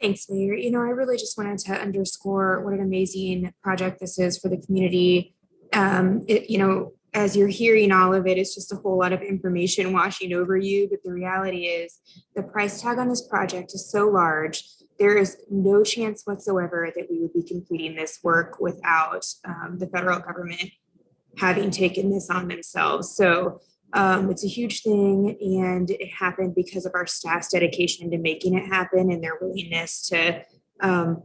Thanks, Mayor. I really just wanted to underscore what an amazing project this is for the community. As you're hearing all of it, it's just a whole lot of information washing over you. But the reality is the price tag on this project is so large. There is no chance whatsoever that we would be completing this work without the federal government having taken this on themselves. So it's a huge thing, and it happened because of our staff's dedication to making it happen and their willingness to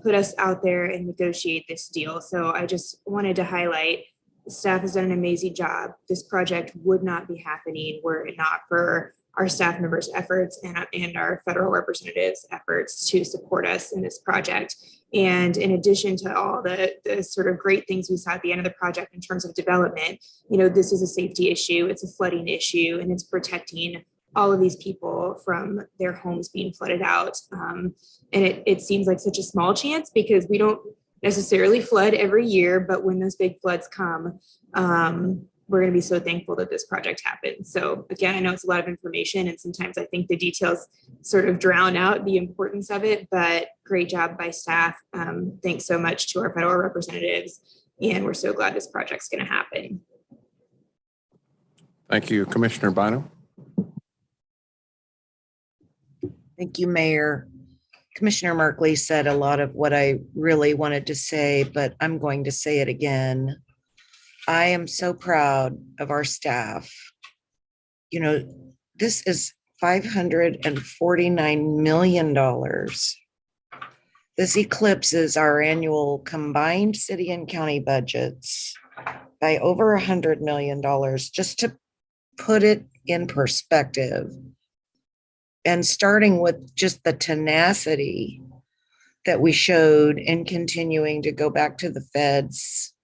put us out there and negotiate this deal. So I just wanted to highlight the staff has done an amazing job. This project would not be happening were it not for our staff members' efforts and our federal representatives' efforts to support us in this project. And in addition to all the sort of great things we saw at the end of the project in terms of development, this is a safety issue, it's a flooding issue, and it's protecting all of these people from their homes being flooded out. And it seems like such a small chance because we don't necessarily flood every year, but when those big floods come, we're going to be so thankful that this project happened. So again, I know it's a lot of information and sometimes I think the details sort of drown out the importance of it, but great job by staff. Thanks so much to our federal representatives. And we're so glad this project's going to happen. Thank you. Commissioner Bynum. Thank you, Mayor. Commissioner Markley said a lot of what I really wanted to say, but I'm going to say it again. I am so proud of our staff. This is $549 million. This eclipses our annual combined city and county budgets by over $100 million. Just to put it in perspective, and starting with just the tenacity that we showed and continuing to go back to the feds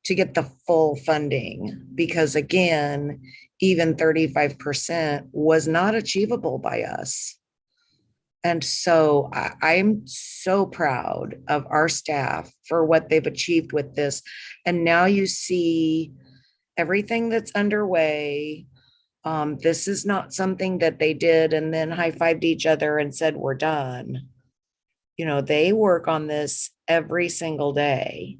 to get the full funding, because again, even 35% was not achievable by us. And so I'm so proud of our staff for what they've achieved with this. And now you see everything that's underway. This is not something that they did and then high-fived each other and said, we're done. You know, they work on this every single day.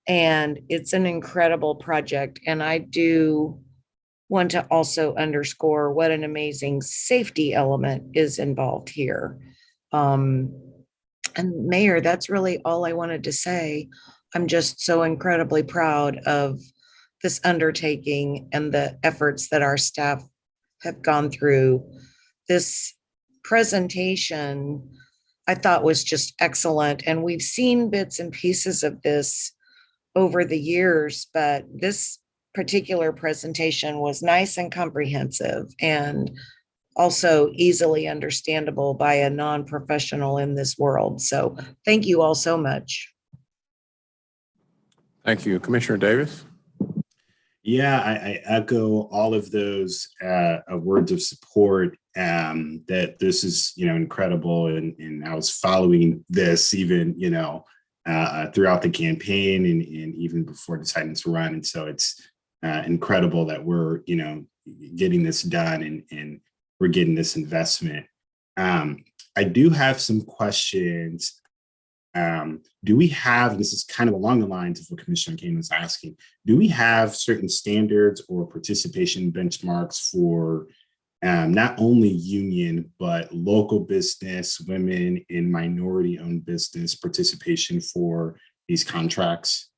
And it's an incredible project. And I do want to also underscore what an amazing safety element is involved here. And Mayor, that's really all I wanted to say. I'm just so incredibly proud of this undertaking and the efforts that our staff have gone through. This presentation, I thought, was just excellent. And we've seen bits and pieces of this over the years, but this particular presentation was nice and comprehensive and also easily understandable by a non-professional in this world. So thank you all so much. Thank you. Commissioner Davis? Yeah, I echo all of those words of support, that this is, incredible. And I was following this even, throughout the campaign and even before deciding to run. And so it's incredible that we're, getting this done and we're getting this investment. I do have some questions. Do we have, this is kind of along the lines of what Commissioner Kane was asking, do we have certain standards or participation benchmarks for not only union, but local business, women and minority-owned business participation for these contracts?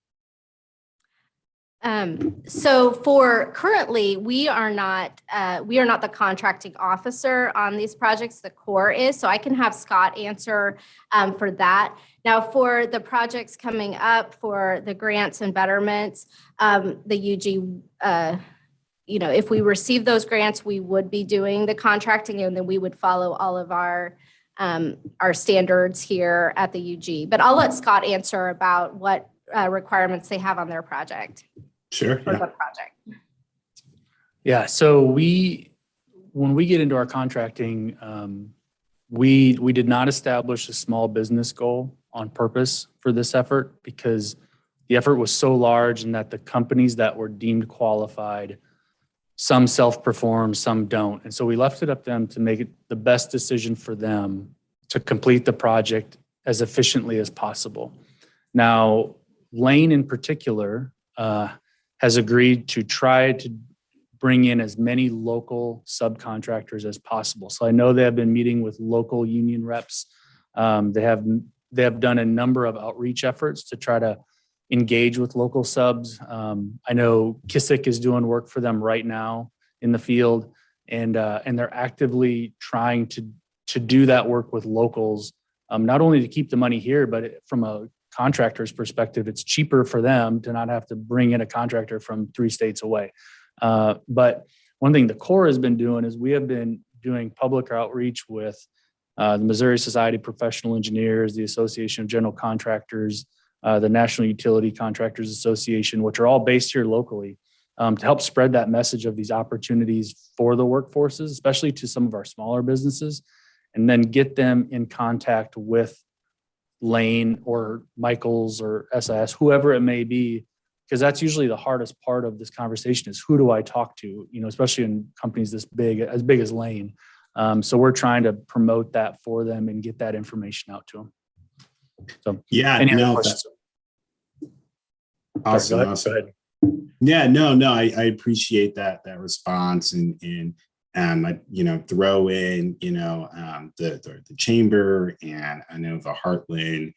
So for currently, we are not the contracting officer on these projects. The Corps is, so I can have Scott answer for that. Now, for the projects coming up, for the grants and betterments, the UG, if we receive those grants, we would be doing the contracting, and then we would follow all of our standards here at the UG. But I'll let Scott answer about what requirements they have on their project. Sure. Or Yeah. the project. Yeah, so when we get into our contracting, we did not establish a small business goal on purpose for this effort, because the effort was so large and that the companies that were deemed qualified, some self-perform, some don't. And so we left it up to them to make it the best decision for them to complete the project as efficiently as possible. Now, Lane in particular has agreed to try to bring in as many local subcontractors as possible. So I know they have been meeting with local union reps. They have done a number of outreach efforts to try to engage with local subs. I know Kissick is doing work for them right now in the field, and they're actively trying to do that work with locals, not only to keep the money here, but from a contractor's perspective, it's cheaper for them to not have to bring in a contractor from 3 states away. But one thing the Corps has been doing is we have been doing public outreach with the Missouri Society of Professional Engineers, the Association of General Contractors, the National Utility Contractors Association, which are all based here locally, to help spread that message of these opportunities for the workforces, especially to some of our smaller businesses, and then get them in contact with Lane or Michaels or SIS, whoever it may be, because that's usually the hardest part of this conversation is who do I talk to, especially in companies as big as Lane. So we're trying to promote that for them and get that information out to them. So Yeah, any other no, questions? Awesome. Go Awesome. ahead. Yeah, no, I appreciate that response and throw in, the chamber, and I know the Heartland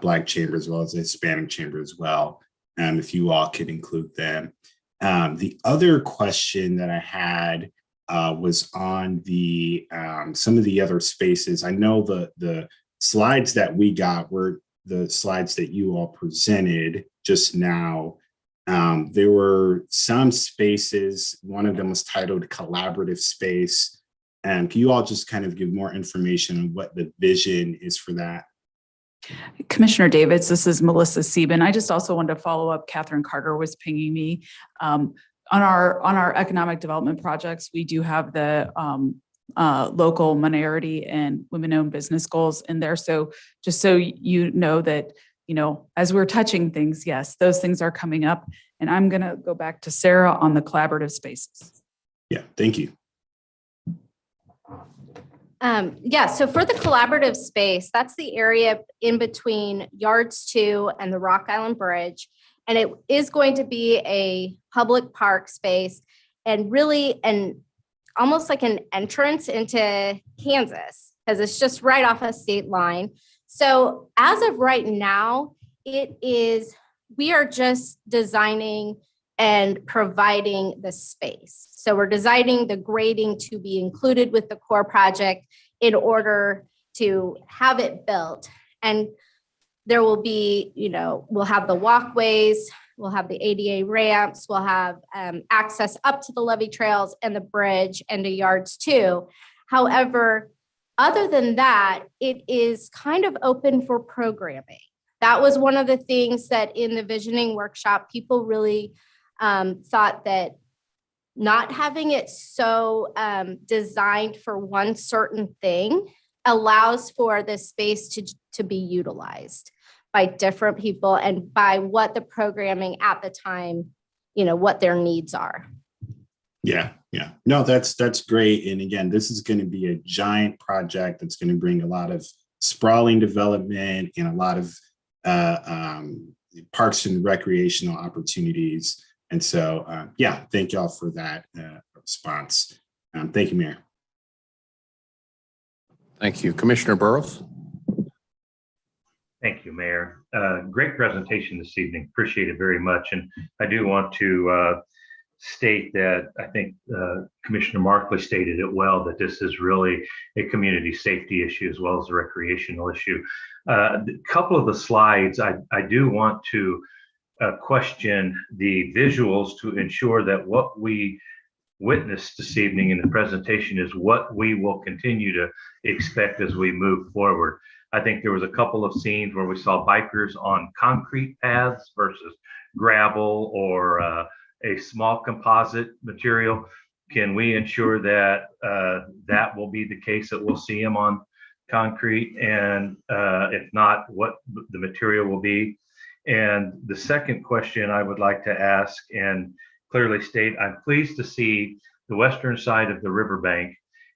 Black Chamber as well as the Hispanic Chamber as well. If you all could include them. The other question that I had was on the some of the other spaces. I know the slides that we got were the slides that you all presented just now. There were some spaces, one of them was titled Collaborative Space, Can you all just kind of give more information on what the vision is for that? Commissioner Davids, this is Melissa Sieben. I just also wanted to follow up. Catherine Carter was pinging me. On our economic development projects, we do have the local minority and women-owned business goals in there. So just so you know that, as we're touching things, yes, those things are coming up. And I'm going to go back to Sarah on the collaborative spaces. Yeah, thank you. So for the collaborative space, that's the area in between Yards 2 and the Rock Island Bridge. And it is going to be a public park space and really almost like an entrance into Kansas, because it's just right off a state line. So as of right now, we are just designing and providing the space. So we're designing the grading to be included with the core project in order to have it built. And there will be, we'll have the walkways, we'll have the ADA ramps, we'll have access up to the levee trails and the bridge and to Yards 2. However, other than that, it is kind of open for programming. That was one of the things that in the visioning workshop, people really thought that not having it so designed for one certain thing allows for the space to be utilized by different people and by what the programming at the time, what their needs are. Yeah. No, that's great. And again, this is going to be a giant project that's going to bring a lot of sprawling development and a lot of parks and recreational opportunities. And so, thank y'all for that response. Thank you, Mayor. Thank you. Commissioner Burrows. Thank you, Mayor. Great presentation this evening. Appreciate it very much. And I do want to state that I think Commissioner Markley stated it well, that this is really a community safety issue as well as a recreational issue. A couple of the slides, I do want to question the visuals to ensure that what we witnessed this evening in the presentation is what we will continue to expect as we move forward. I think there was a couple of scenes where we saw bikers on concrete paths versus gravel or a small composite material. Can we ensure that that will be the case, that we'll see them on concrete, and if not, what the material will be? And the second question I would like to ask and clearly state, I'm pleased to see the western side of the riverbank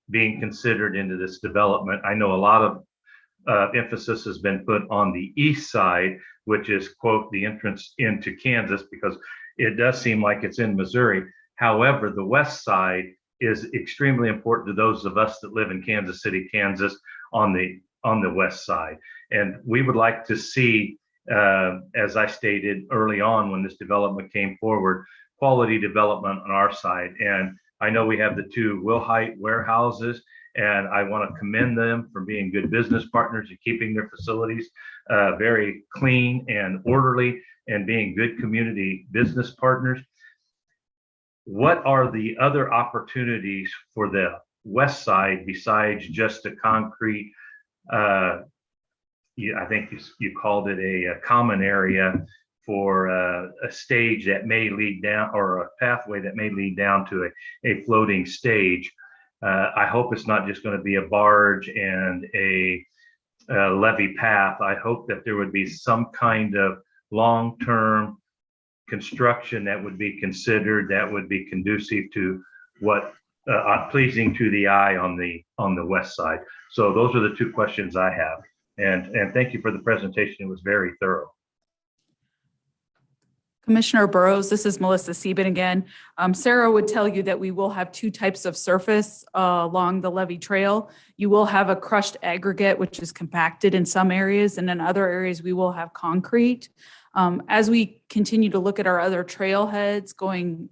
being considered into this development. I know a lot of emphasis has been put on the east side, which is, quote, the entrance into Kansas, because it does seem like it's in Missouri. However, the west side is extremely important to those of us that live in Kansas City, Kansas, on the west side. And we would like to see, as I stated early on when this development came forward, quality development on our side. And I know we have the two Wilhite warehouses, and I want to commend them for being good business partners and keeping their facilities very clean and orderly and being good community business partners. What are the other opportunities for the west side besides just a concrete, I think you called it a common area for a stage that may lead down, or a pathway that may lead down to a floating stage? I hope it's not just going to be a barge and a levee path. I hope that there would be some kind of long-term construction that would be considered, that would be conducive to what pleasing to the eye on the west side. So those are the two questions I have. And thank you for the presentation. It was very thorough. Commissioner Burrows, this is Melissa Sieben again. Sarah would tell you that we will have two types of surface along the levee trail. You will have a crushed aggregate, which is compacted in some areas, and in other areas we will have concrete. As we continue to look at our other trailheads going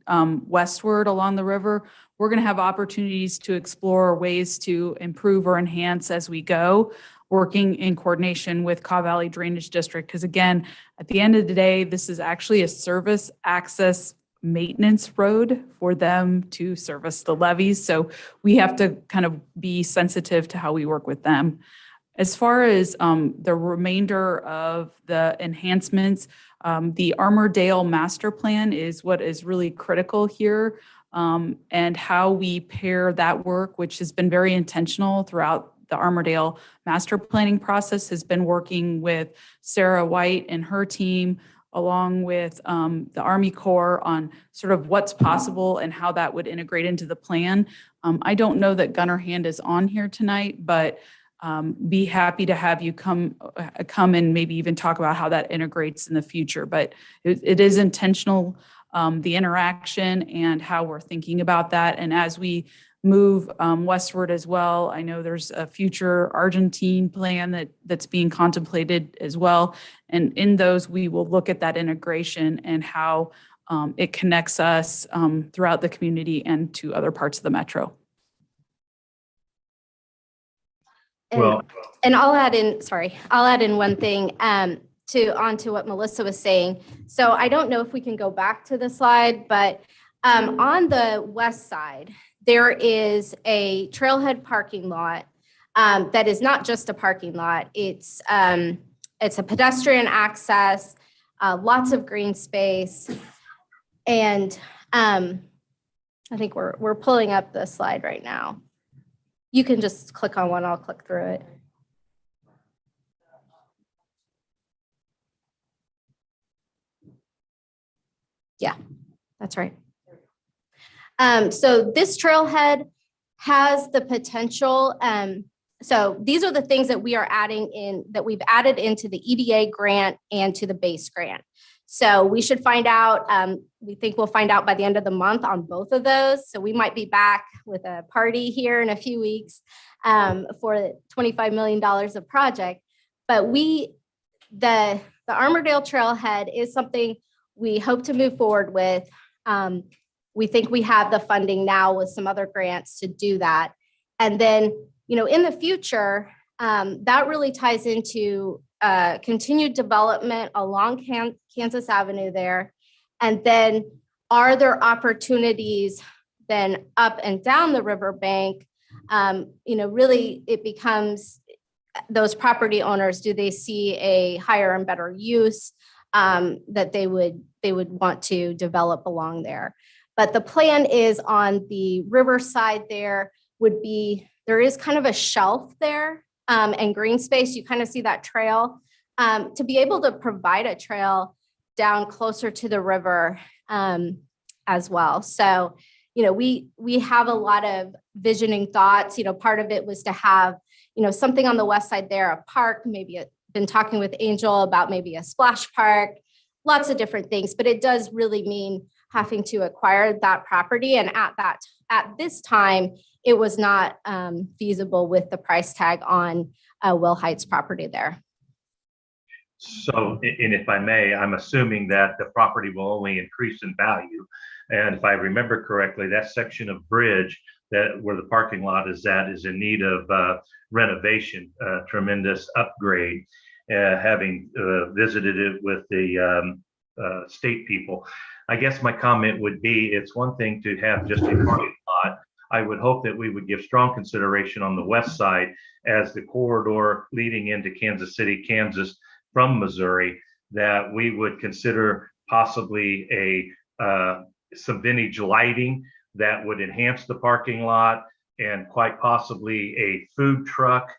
westward along the river, we're going to have opportunities to explore ways to improve or enhance as we go, working in coordination with Caw Valley Drainage District. Because again, at the end of the day, this is actually a service access maintenance road for them to service the levees. So we have to kind of be sensitive to how we work with them. As far as the remainder of the enhancements, the Armordale master plan is what is really critical here, and how we pair that work, which has been very intentional throughout the Armordale master planning process, has been working with Sarah White and her team, along with the Army Corps, on sort of what's possible and how that would integrate into the plan. I don't know that Gunner Hand is on here tonight, but be happy to have you come and maybe even talk about how that integrates in the future. But it is intentional, the interaction and how we're thinking about that. And as we move westward as well, I know there's a future Argentine plan that's being contemplated as well. And in those, we will look at that integration and how it connects us throughout the community and to other parts of the metro. And I'll add in one thing onto what Melissa was saying. So I don't know if we can go back to the slide, but on the west side, there is a trailhead parking lot that is not just a parking lot. It's a pedestrian access, lots of green space, and I think we're pulling up the slide right now. You can just click on one, I'll click through it. Yeah, that's right. So this trailhead has the potential. So these are the things that we are adding in, that we've added into the EDA grant and to the base grant. So we should find out, we think we'll find out by the end of the month on both of those. So we might be back with a party here in a few weeks for $25 million of project. But the Armordale Trailhead is something we hope to move forward with. We think we have the funding now with some other grants to do that. And then, in the future, that really ties into continued development along Kansas Avenue there. And then are there opportunities then up and down the riverbank? Really it becomes those property owners, do they see a higher and better use that they would want to develop along there? But the plan is on the riverside there is kind of a shelf there and green space. You kind of see that trail to be able to provide a trail down closer to the river as well. So, we have a lot of visioning thoughts. Part of it was to have, something on the west side there, a park, maybe been talking with Angel about maybe a splash park, lots of different things, but it does really mean having to acquire that property. And at this time, it was not feasible with the price tag on Will Heights property there. So, and if I may, I'm assuming that the property will only increase in value. And if I remember correctly, that section of bridge where the parking lot is in need of renovation, tremendous upgrade. Having visited it with the state people, I guess my comment would be, it's one thing to have just a parking lot. I would hope that we would give strong consideration on the west side as the corridor leading into Kansas City, Kansas from Missouri, that we would consider possibly some vintage lighting that would enhance the parking lot, and quite possibly a food truck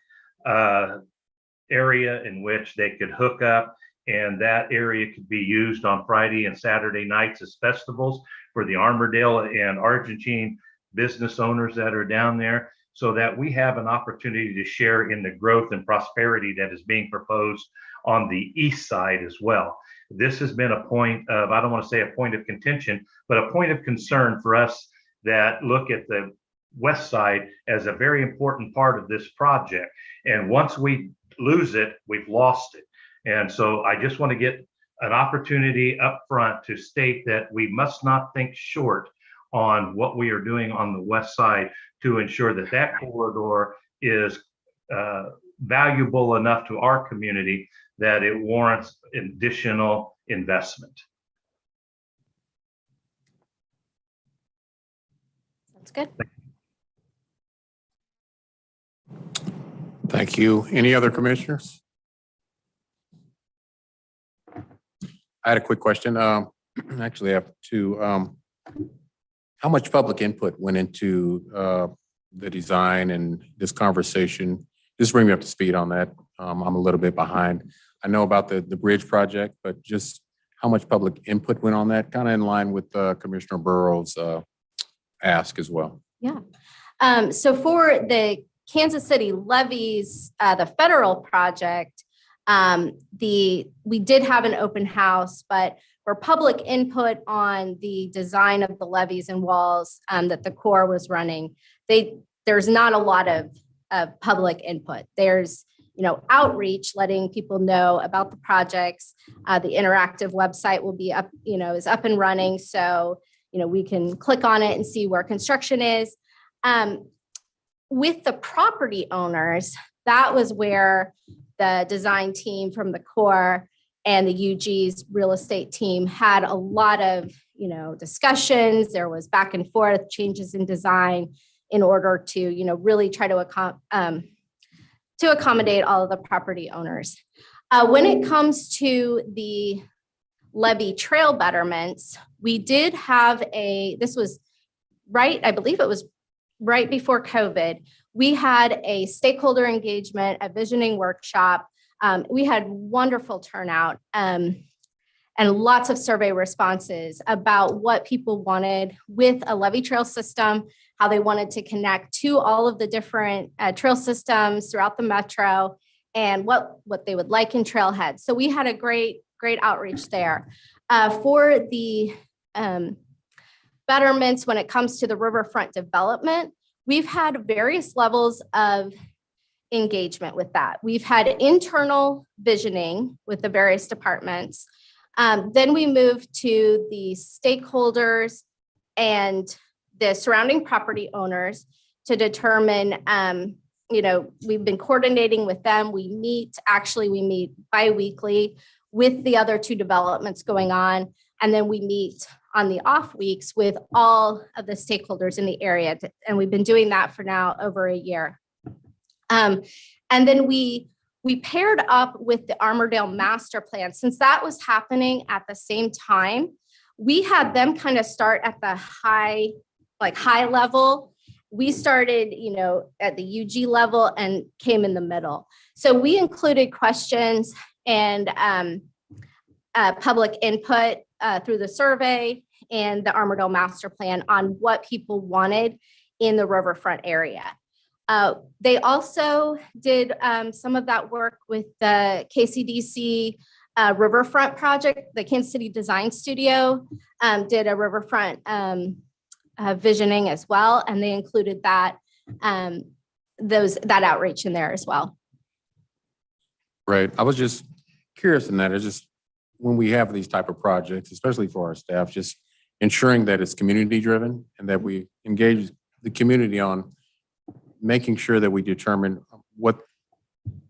area in which they could hook up, and that area could be used on Friday and Saturday nights as festivals for the Armordale and Argentine business owners that are down there, so that we have an opportunity to share in the growth and prosperity that is being proposed on the east side as well. This has been a point of, I don't want to say a point of contention, but a point of concern for us that look at the west side as a very important part of this project. And once we lose it, we've lost it. And so I just want to get an opportunity up front to state that we must not think short on what we are doing on the west side to ensure that that corridor is valuable enough to our community that it warrants additional investment. That's good. Thank you. Any other commissioners? I had a quick question. Actually, I have two. How much public input went into the design and this conversation? Just bring me up to speed on that. I'm a little bit behind. I know about the bridge project, but just how much public input went on that? Kind of in line with Commissioner Burroughs' ask as well. Yeah. So for the Kansas City levees, the federal project, we did have an open house, but for public input on the design of the levees and walls that the Corps was running, there's not a lot of public input. There's outreach, letting people know about the projects. The interactive website will be up, is up and running. So, we can click on it and see where construction is. With the property owners, that was where the design team from the Corps and the UG's real estate team had a lot of, discussions. There was back and forth changes in design in order to, really try to accommodate all of the property owners. When it comes to the levee trail betterments, we did have this was right, I believe it was right before COVID. We had a stakeholder engagement, a visioning workshop. We had wonderful turnout and lots of survey responses about what people wanted with a levee trail system, how they wanted to connect to all of the different trail systems throughout the metro, and what they would like in trailheads. So we had a great outreach there. For the betterments, when it comes to the Riverfront development, we've had various levels of engagement with that. We've had internal visioning with the various departments. Then we moved to the stakeholders and the surrounding property owners to determine, we've been coordinating with them. We meet bi-weekly with the other two developments going on. And then we meet on the off weeks with all of the stakeholders in the area. And we've been doing that for now over a year. And then we paired up with the Armordale master plan. Since that was happening at the same time, we had them kind of start at the high level. We started, at the UG level and came in the middle. So we included questions and public input through the survey and the Armordale master plan on what people wanted in the Riverfront area. They also did some of that work with the KCDC Riverfront project. The Kansas City Design Studio did a Riverfront visioning as well, and they included that outreach in there as well. Right. I was just curious in that. It's just when we have these type of projects, especially for our staff, just ensuring that it's community driven and that we engage the community on making sure that we determine what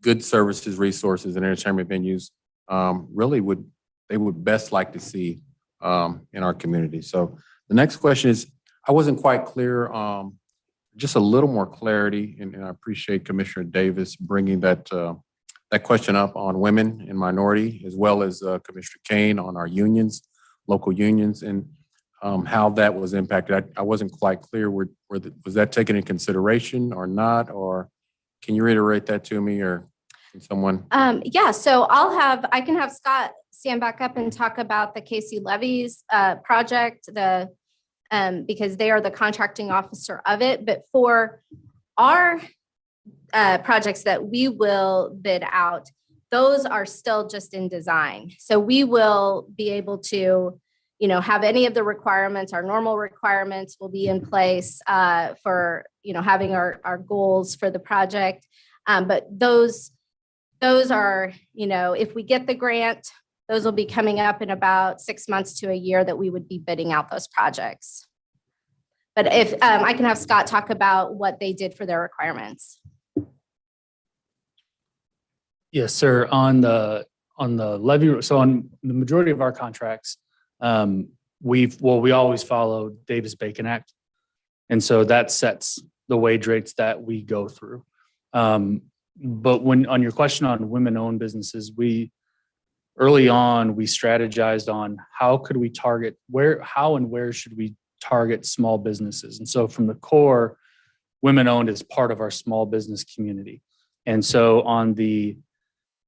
good services, resources, and entertainment venues really would best like to see in our community. So the next question is, I wasn't quite clear, just a little more clarity, and I appreciate Commissioner Davis bringing that question up on women and minority, as well as Commissioner Kane on our unions, local unions, and how that was impacted. I wasn't quite clear. Was that taken into consideration or not? Or can you reiterate that to me, or can someone? Yeah, so I can have Scott stand back up and talk about the KC Levees project, because they are the contracting officer of it. But for our projects that we will bid out, those are still just in design. So we will be able to, have any of the requirements, our normal requirements will be in place for, having our goals for the project. But those are, if we get the grant, those will be coming up in about 6 months to a year that we would be bidding out those projects. But if I can have Scott talk about what they did for their requirements. Yes, sir. On the levee, so on the majority of our contracts, we always follow Davis-Bacon Act. And so that sets the wage rates that we go through. But when on your question on women-owned businesses, early on, we strategized on how could we target how and where should we target small businesses. And so from the core, women-owned is part of our small business community. And so on the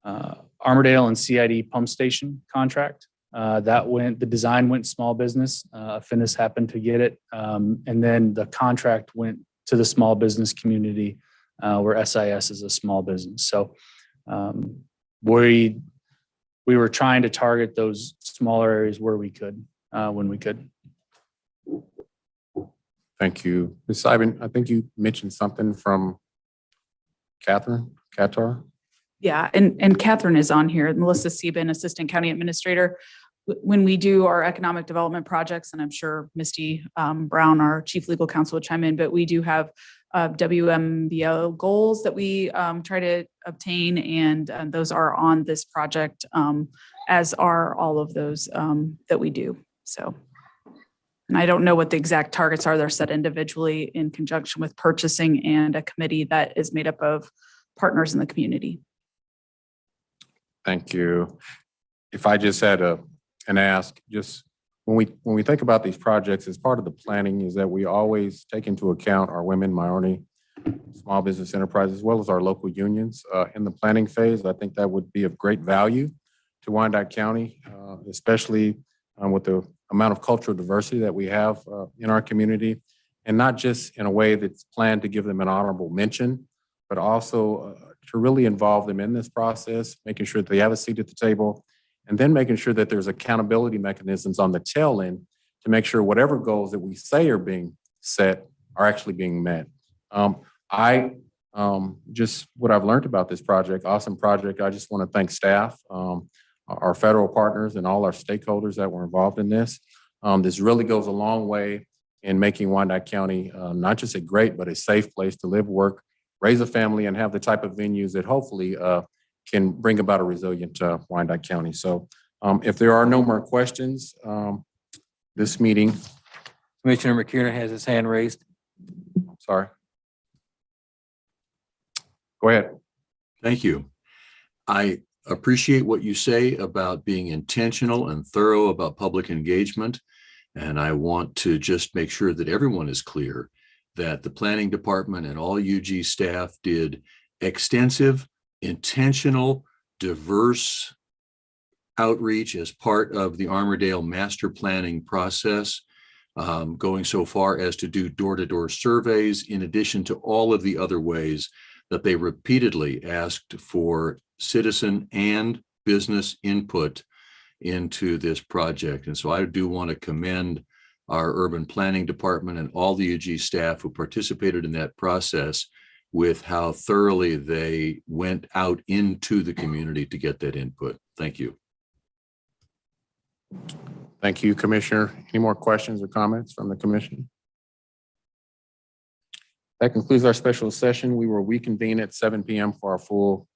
Armordale and CID pump station contract, the design went small business. Finis happened to get it. And then the contract went to the small business community where SIS is a small business. So we were trying to target those smaller areas where we could, when we could. Thank you. Ms. Simon, I think you mentioned something from Catherine Qatar. Yeah, and Catherine is on here, Melissa Sieben, Assistant County Administrator. When we do our economic development projects, and I'm sure Misty Brown, our Chief Legal Counsel, will chime in, but we do have WMBO goals that we try to obtain, and those are on this project, as are all of those that we do. So, and I don't know what the exact targets are. They're set individually in conjunction with purchasing and a committee that is made up of partners in the community. Thank you. If I just had an ask, just when we think about these projects, as part of the planning is that we always take into account our women, minority, small business enterprises, as well as our local unions in the planning phase. I think that would be of great value to Wyandotte County, especially with the amount of cultural diversity that we have in our community, and not just in a way that's planned to give them an honorable mention, but also to really involve them in this process, making sure that they have a seat at the table, and then making sure that there's accountability mechanisms on the tail end to make sure whatever goals that we say are being set are actually being met. Just what I've learned about this project, awesome project. I just want to thank staff, our federal partners, and all our stakeholders that were involved in this. This really goes a long way in making Wyandotte County not just a great, but a safe place to live, work, raise a family, and have the type of venues that hopefully can bring about a resilient Wyandotte County. So if there are no more questions, this meeting. Commissioner McKiernan has his hand raised. Sorry. Go ahead. Thank you. I appreciate what you say about being intentional and thorough about public engagement. And I want to just make sure that everyone is clear that the planning department and all UG staff did extensive, intentional, diverse outreach as part of the Armordale master planning process, going so far as to do door-to-door surveys, in addition to all of the other ways that they repeatedly asked for citizen and business input into this project. And so I do want to commend our urban planning department and all the UG staff who participated in that process with how thoroughly they went out into the community to get that input. Thank you. Thank you, Commissioner. Any more questions or comments from the commission? That concludes our special session. We will reconvene at 7 p.m. for our full